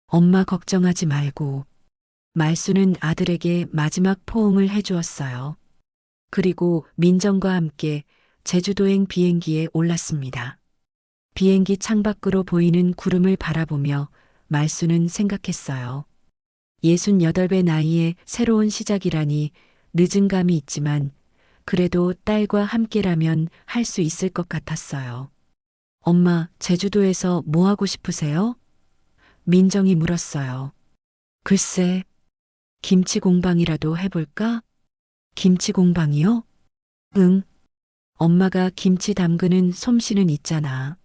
엄마 걱정하지 말고. 말수는 아들에게 마지막 포옹을 해주었어요. 그리고 민정과 함께 제주도행 비행기에 올랐습니다. 비행기 창밖으로 보이는 구름을 바라보며 말수는 생각했어요. 68배 나이에 새로운 시작이라니 늦은 감이 있지만 그래도 딸과 함께라면 할 수 있을 것 같았어요. 엄마, 제주도에서 뭐 하고 싶으세요? 민정이 물었어요. 글쎄, 김치 공방이라도 해볼까? 김치 공방이요? 응. 엄마가 김치 담그는 솜씨는 있잖아.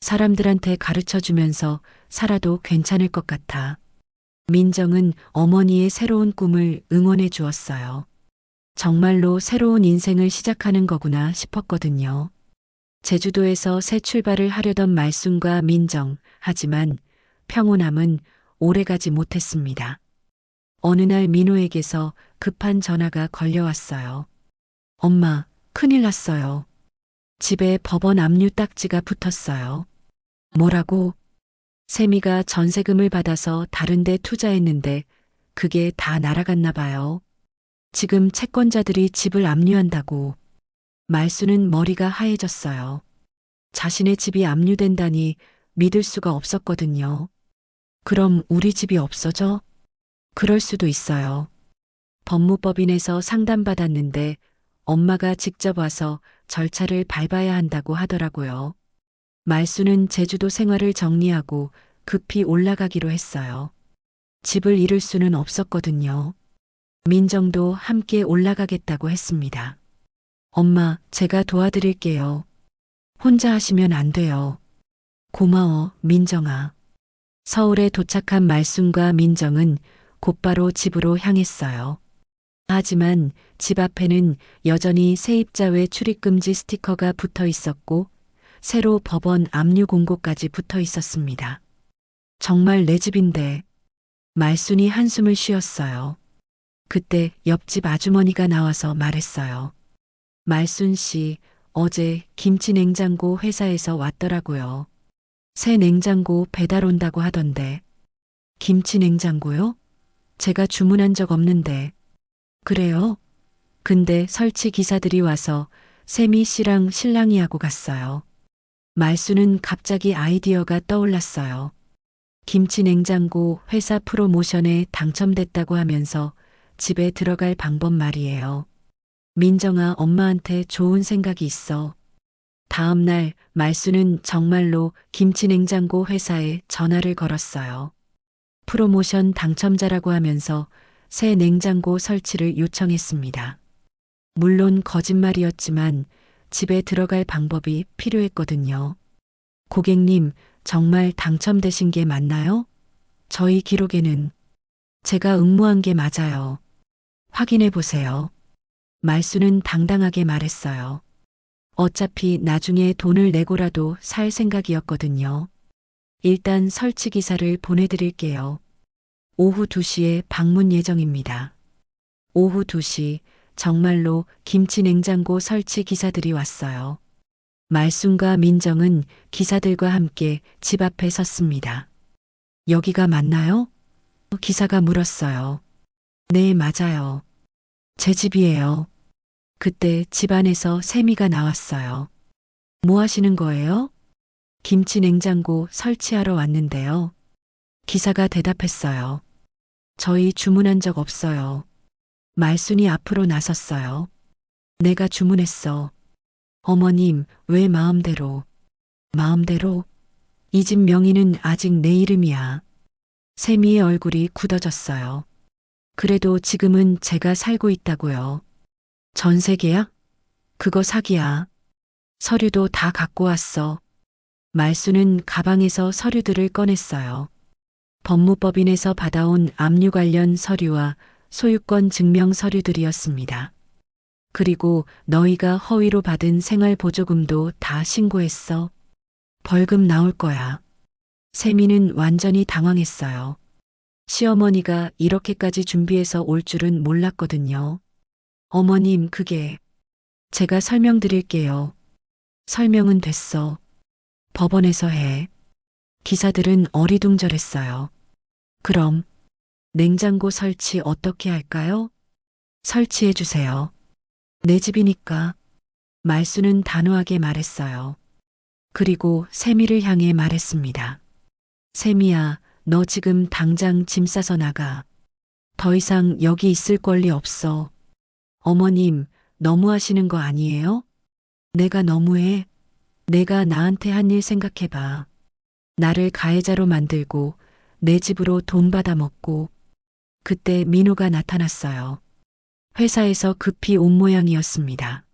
사람들한테 가르쳐 주면서 살아도 괜찮을 것 같아. 민정은 어머니의 새로운 꿈을 응원해 주었어요. 정말로 새로운 인생을 시작하는 거구나 싶었거든요. 제주도에서 새 출발을 하려던 말순과 민정, 하지만 평온함은 오래가지 못했습니다. 어느 날 민호에게서 급한 전화가 걸려왔어요. 엄마, 큰일 났어요. 집에 법원 압류 딱지가 붙었어요. 뭐라고? 세미가 전세금을 받아서 다른 데 투자했는데 그게 다 날아갔나 봐요. 지금 채권자들이 집을 압류한다고. 말수는 머리가 하얘졌어요. 자신의 집이 압류된다니 믿을 수가 없었거든요. 그럼 우리 집이 없어져? 그럴 수도 있어요. 법무법인에서 상담받았는데 엄마가 직접 와서 절차를 밟아야 한다고 하더라고요. 말수는 제주도 생활을 정리하고 급히 올라가기로 했어요. 집을 잃을 수는 없었거든요. 민정도 함께 올라가겠다고 했습니다. 엄마, 제가 도와드릴게요. 혼자 하시면 안 돼요. 고마워, 민정아. 서울에 도착한 말순과 민정은 곧바로 집으로 향했어요. 하지만 집 앞에는 여전히 세입자 외 출입금지 스티커가 붙어 있었고 새로 법원 압류 공고까지 붙어 있었습니다. 정말 내 집인데. 말순이 한숨을 쉬었어요. 그때 옆집 아주머니가 나와서 말했어요. 말순 씨, 어제 김치 냉장고 회사에서 왔더라고요. 새 냉장고 배달 온다고 하던데. 김치 냉장고요? 제가 주문한 적 없는데. 그래요? 근데 설치 기사들이 와서 세미 씨랑 신랑이 하고 갔어요. 말수는 갑자기 아이디어가 떠올랐어요. 김치 냉장고 회사 프로모션에 당첨됐다고 하면서 집에 들어갈 방법 말이에요. 민정아, 엄마한테 좋은 생각이 있어. 다음 날 말수는 정말로 김치 냉장고 회사에 전화를 걸었어요. 프로모션 당첨자라고 하면서 새 냉장고 설치를 요청했습니다. 물론 거짓말이었지만 집에 들어갈 방법이 필요했거든요. 고객님, 정말 당첨되신 게 맞나요? 저희 기록에는 제가 응모한 게 맞아요. 확인해 보세요. 말수는 당당하게 말했어요. 어차피 나중에 돈을 내고라도 살 생각이었거든요. 일단 설치 기사를 보내드릴게요. 오후 2시에 방문 예정입니다. 오후 2시 정말로 김치 냉장고 설치 기사들이 왔어요. 말순과 민정은 기사들과 함께 집 앞에 섰습니다. 여기가 맞나요? 기사가 물었어요. 네, 맞아요. 제 집이에요. 그때 집안에서 세미가 나왔어요. 뭐 하시는 거예요? 김치 냉장고 설치하러 왔는데요. 기사가 대답했어요. 저희 주문한 적 없어요. 말순이 앞으로 나섰어요. 내가 주문했어. 어머님, 왜 마음대로? 마음대로? 이 집 명의는 아직 내 이름이야. 세미의 얼굴이 굳어졌어요. 그래도 지금은 제가 살고 있다고요. 전세 계약? 그거 사기야. 서류도 다 갖고 왔어. 말수는 가방에서 서류들을 꺼냈어요. 법무법인에서 받아온 압류 관련 서류와 소유권 증명 서류들이었습니다. 그리고 너희가 허위로 받은 생활보조금도 다 신고했어. 벌금 나올 거야. 세미는 완전히 당황했어요. 시어머니가 이렇게까지 준비해서 올 줄은 몰랐거든요. 어머님, 그게 제가 설명드릴게요. 설명은 됐어. 법원에서 해. 기사들은 어리둥절했어요. 그럼 냉장고 설치 어떻게 할까요? 설치해 주세요. 내 집이니까. 말수는 단호하게 말했어요. 그리고 세미를 향해 말했습니다. 세미야, 너 지금 당장 짐 싸서 나가. 더 이상 여기 있을 권리 없어. 어머님, 너무하시는 거 아니에요? 내가 너무해? 내가 나한테 한 일 생각해봐. 나를 가해자로 만들고 내 집으로 돈 받아 먹고. 그때 민호가 나타났어요. 회사에서 급히 온 모양이었습니다.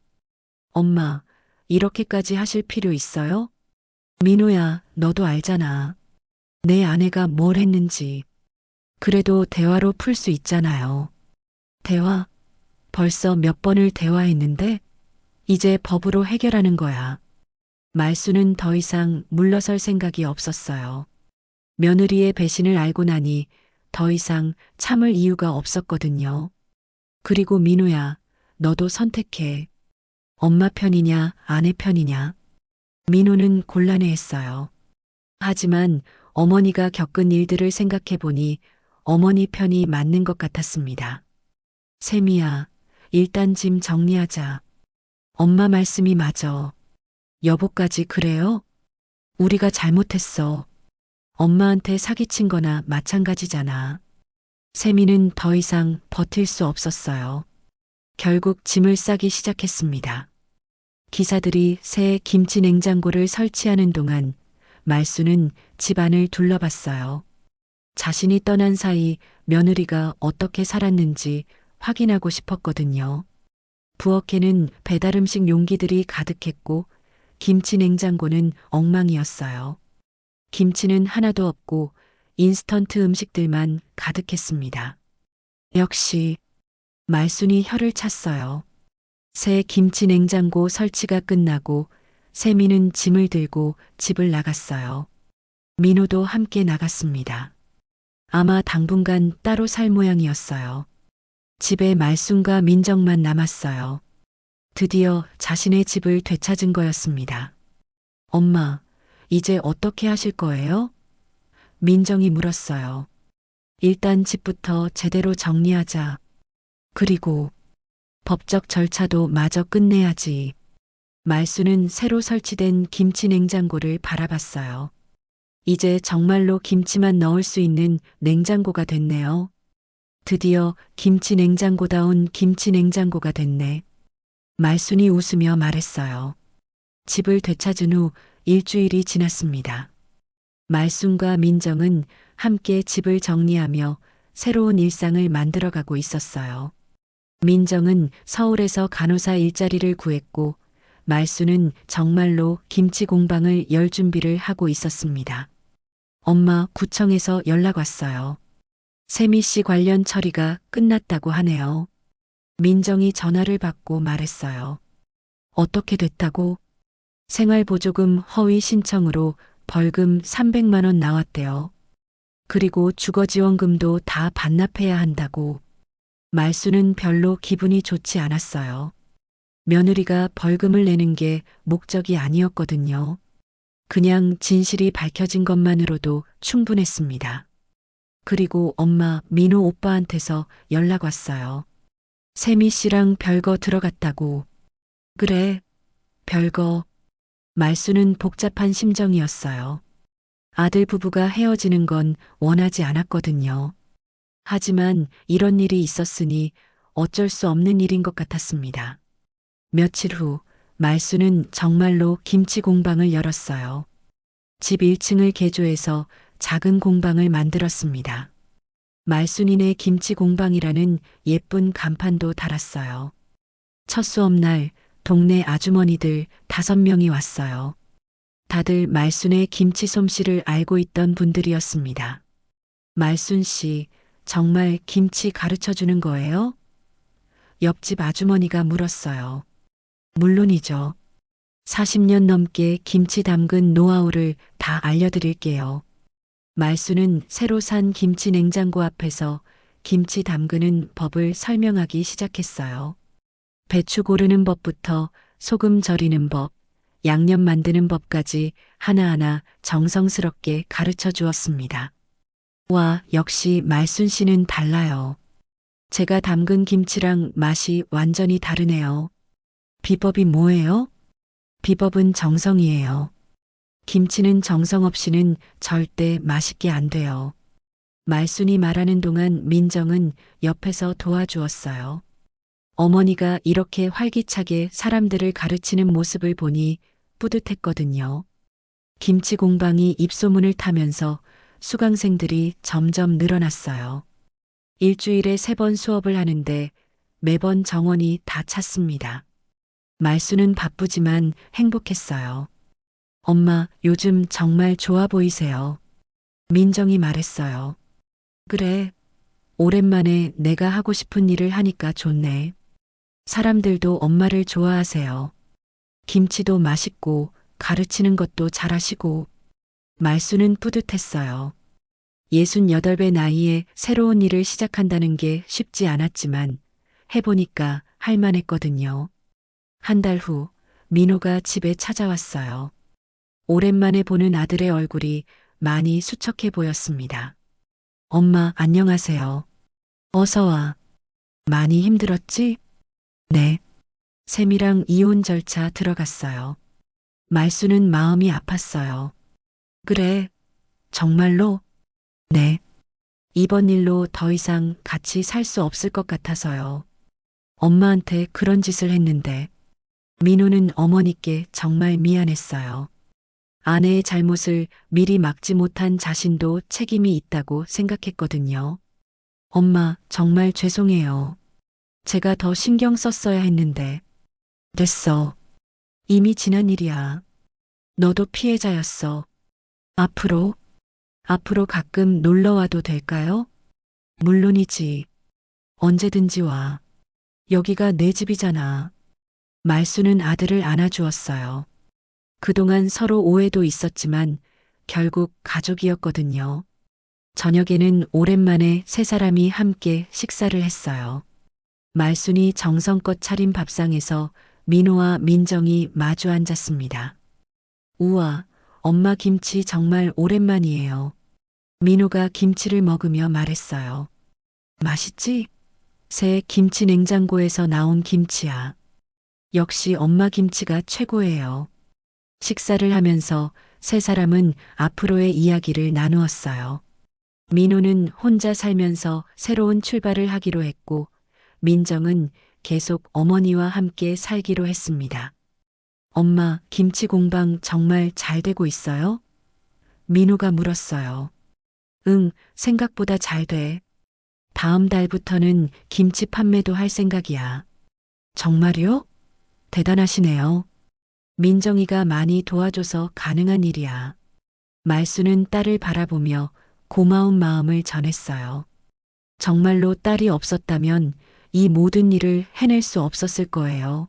엄마, 이렇게까지 하실 필요 있어요? 민호야, 너도 알잖아. 내 아내가 뭘 했는지. 그래도 대화로 풀 수 있잖아요. 대화? 벌써 몇 번을 대화했는데? 이제 법으로 해결하는 거야. 말수는 더 이상 물러설 생각이 없었어요. 며느리의 배신을 알고 나니 더 이상 참을 이유가 없었거든요. 그리고 민우야, 너도 선택해. 엄마 편이냐, 아내 편이냐. 민우는 곤란해했어요. 하지만 어머니가 겪은 일들을 생각해 보니 어머니 편이 맞는 것 같았습니다. 세미야, 일단 짐 정리하자. 엄마 말씀이 맞아. 여보까지 그래요? 우리가 잘못했어. 엄마한테 사기친 거나 마찬가지잖아. 세미는 더 이상 버틸 수 없었어요. 결국 짐을 싸기 시작했습니다. 기사들이 새 김치 냉장고를 설치하는 동안 말수는 집안을 둘러봤어요. 자신이 떠난 사이 며느리가 어떻게 살았는지 확인하고 싶었거든요. 부엌에는 배달음식 용기들이 가득했고 김치 냉장고는 엉망이었어요. 김치는 하나도 없고 인스턴트 음식들만 가득했습니다. 역시 말순이 혀를 찼어요. 새 김치 냉장고 설치가 끝나고 세미는 짐을 들고 집을 나갔어요. 민호도 함께 나갔습니다. 아마 당분간 따로 살 모양이었어요. 집에 말순과 민정만 남았어요. 드디어 자신의 집을 되찾은 거였습니다. 엄마, 이제 어떻게 하실 거예요? 민정이 물었어요. 일단 집부터 제대로 정리하자. 그리고 법적 절차도 마저 끝내야지. 말수는 새로 설치된 김치 냉장고를 바라봤어요. 이제 정말로 김치만 넣을 수 있는 냉장고가 됐네요. 드디어 김치 냉장고다운 김치 냉장고가 됐네. 말순이 웃으며 말했어요. 집을 되찾은 후 일주일이 지났습니다. 말순과 민정은 함께 집을 정리하며 새로운 일상을 만들어가고 있었어요. 민정은 서울에서 간호사 일자리를 구했고 말순은 정말로 김치 공방을 열 준비를 하고 있었습니다. 엄마, 구청에서 연락 왔어요. 세미 씨 관련 처리가 끝났다고 하네요. 민정이 전화를 받고 말했어요. 어떻게 됐다고? 생활보조금 허위 신청으로 벌금 300만 원 나왔대요. 그리고 주거지원금도 다 반납해야 한다고. 말수는 별로 기분이 좋지 않았어요. 며느리가 벌금을 내는 게 목적이 아니었거든요. 그냥 진실이 밝혀진 것만으로도 충분했습니다. 그리고 엄마, 민호 오빠한테서 연락 왔어요. 세미 씨랑 별거 들어갔다고. 그래, 별거. 말수는 복잡한 심정이었어요. 아들 부부가 헤어지는 건 원하지 않았거든요. 하지만 이런 일이 있었으니 어쩔 수 없는 일인 것 같았습니다. 며칠 후 말수는 정말로 김치 공방을 열었어요. 집 1층을 개조해서 작은 공방을 만들었습니다. 말순이네 김치 공방이라는 예쁜 간판도 달았어요. 첫 수업날 동네 아주머니들 5명이 왔어요. 다들 말순의 김치 솜씨를 알고 있던 분들이었습니다. 말순 씨, 정말 김치 가르쳐 주는 거예요? 옆집 아주머니가 물었어요. 물론이죠. 40년 넘게 김치 담근 노하우를 다 알려드릴게요. 말수는 새로 산 김치 냉장고 앞에서 김치 담그는 법을 설명하기 시작했어요. 배추 고르는 법부터 소금 절이는 법, 양념 만드는 법까지 하나하나 정성스럽게 가르쳐 주었습니다. 와, 역시 말순 씨는 달라요. 제가 담근 김치랑 맛이 완전히 다르네요. 비법이 뭐예요? 비법은 정성이에요. 김치는 정성 없이는 절대 맛있게 안 돼요. 말순이 말하는 동안 민정은 옆에서 도와주었어요. 어머니가 이렇게 활기차게 사람들을 가르치는 모습을 보니 뿌듯했거든요. 김치 공방이 입소문을 타면서 수강생들이 점점 늘어났어요. 일주일에 3번 수업을 하는데 매번 정원이 다 찼습니다. 말수는 바쁘지만 행복했어요. 엄마, 요즘 정말 좋아 보이세요. 민정이 말했어요. 그래, 오랜만에 내가 하고 싶은 일을 하니까 좋네. 사람들도 엄마를 좋아하세요. 김치도 맛있고 가르치는 것도 잘하시고. 말수는 뿌듯했어요. 68배 나이에 새로운 일을 시작한다는 게 쉽지 않았지만 해보니까 할만했거든요. 한 달 후 민호가 집에 찾아왔어요. 오랜만에 보는 아들의 얼굴이 많이 수척해 보였습니다. 엄마, 안녕하세요. 어서 와. 많이 힘들었지? 네. 샘이랑 이혼 절차 들어갔어요. 말수는 마음이 아팠어요. 그래, 정말로? 네. 이번 일로 더 이상 같이 살 수 없을 것 같아서요. 엄마한테 그런 짓을 했는데. 민호는 어머니께 정말 미안했어요. 아내의 잘못을 미리 막지 못한 자신도 책임이 있다고 생각했거든요. 엄마, 정말 죄송해요. 제가 더 신경 썼어야 했는데. 됐어. 이미 지난 일이야. 너도 피해자였어. 앞으로 가끔 놀러 와도 될까요? 물론이지. 언제든지 와. 여기가 내 집이잖아. 말수는 아들을 안아주었어요. 그동안 서로 오해도 있었지만 결국 가족이었거든요. 저녁에는 오랜만에 3사람이 함께 식사를 했어요. 말순이 정성껏 차린 밥상에서 민호와 민정이 마주 앉았습니다. 우와, 엄마 김치 정말 오랜만이에요. 민호가 김치를 먹으며 말했어요. 맛있지? 새 김치 냉장고에서 나온 김치야. 역시 엄마 김치가 최고예요. 식사를 하면서 3사람은 앞으로의 이야기를 나누었어요. 민호는 혼자 살면서 새로운 출발을 하기로 했고, 민정은 계속 어머니와 함께 살기로 했습니다. 엄마, 김치 공방 정말 잘 되고 있어요? 민호가 물었어요. 응, 생각보다 잘 돼. 다음 달부터는 김치 판매도 할 생각이야. 정말요? 대단하시네요. 민정이가 많이 도와줘서 가능한 일이야. 말수는 딸을 바라보며 고마운 마음을 전했어요. 정말로 딸이 없었다면 이 모든 일을 해낼 수 없었을 거예요.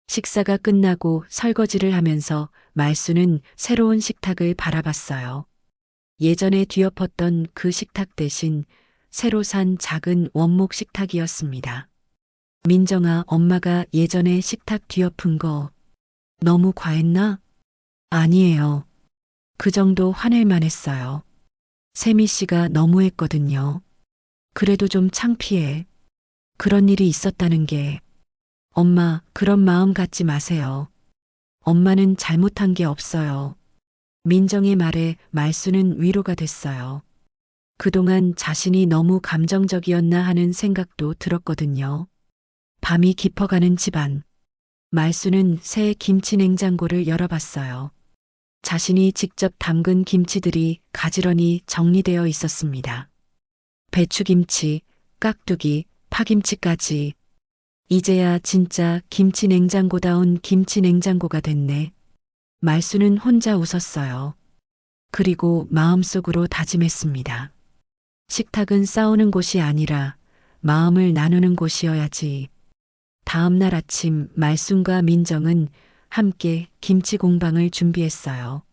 식사가 끝나고 설거지를 하면서 말수는 새로운 식탁을 바라봤어요. 예전에 뒤엎었던 그 식탁 대신 새로 산 작은 원목 식탁이었습니다. 민정아, 엄마가 예전에 식탁 뒤엎은 거 너무 과했나? 아니에요. 그 정도 화낼 만했어요. 세미 씨가 너무했거든요. 그래도 좀 창피해. 그런 일이 있었다는 게. 엄마, 그런 마음 갖지 마세요. 엄마는 잘못한 게 없어요. 민정의 말에 말수는 위로가 됐어요. 그동안 자신이 너무 감정적이었나 하는 생각도 들었거든요. 밤이 깊어가는 집안. 말수는 새 김치 냉장고를 열어봤어요. 자신이 직접 담근 김치들이 가지런히 정리되어 있었습니다. 배추김치, 깍두기, 파김치까지. 이제야 진짜 김치 냉장고다운 김치 냉장고가 됐네. 말수는 혼자 웃었어요. 그리고 마음속으로 다짐했습니다. 식탁은 싸우는 곳이 아니라 마음을 나누는 곳이어야지. 다음 날 아침 말순과 민정은 함께 김치 공방을 준비했어요.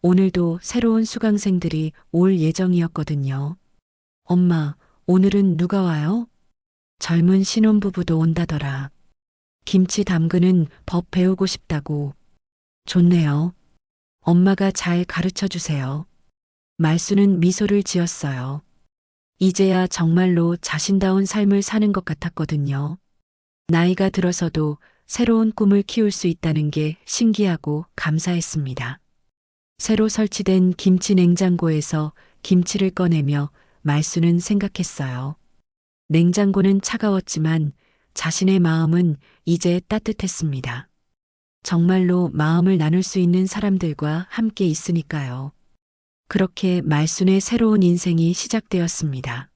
오늘도 새로운 수강생들이 올 예정이었거든요. 엄마, 오늘은 누가 와요? 젊은 신혼부부도 온다더라. 김치 담그는 법 배우고 싶다고. 좋네요. 엄마가 잘 가르쳐 주세요. 말수는 미소를 지었어요. 이제야 정말로 자신다운 삶을 사는 것 같았거든요. 나이가 들어서도 새로운 꿈을 키울 수 있다는 게 신기하고 감사했습니다. 새로 설치된 김치 냉장고에서 김치를 꺼내며 말수는 생각했어요. 냉장고는 차가웠지만 자신의 마음은 이제 따뜻했습니다. 정말로 마음을 나눌 수 있는 사람들과 함께 있으니까요. 그렇게 말순의 새로운 인생이 시작되었습니다.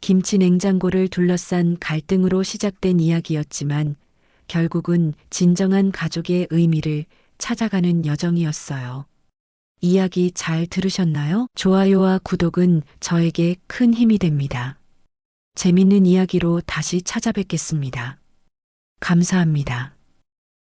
김치 냉장고를 둘러싼 갈등으로 시작된 이야기였지만 결국은 진정한 가족의 의미를 찾아가는 여정이었어요. 이야기 잘 들으셨나요? 좋아요와 구독은 저에게 큰 힘이 됩니다. 재밌는 이야기로 다시 찾아뵙겠습니다. 감사합니다.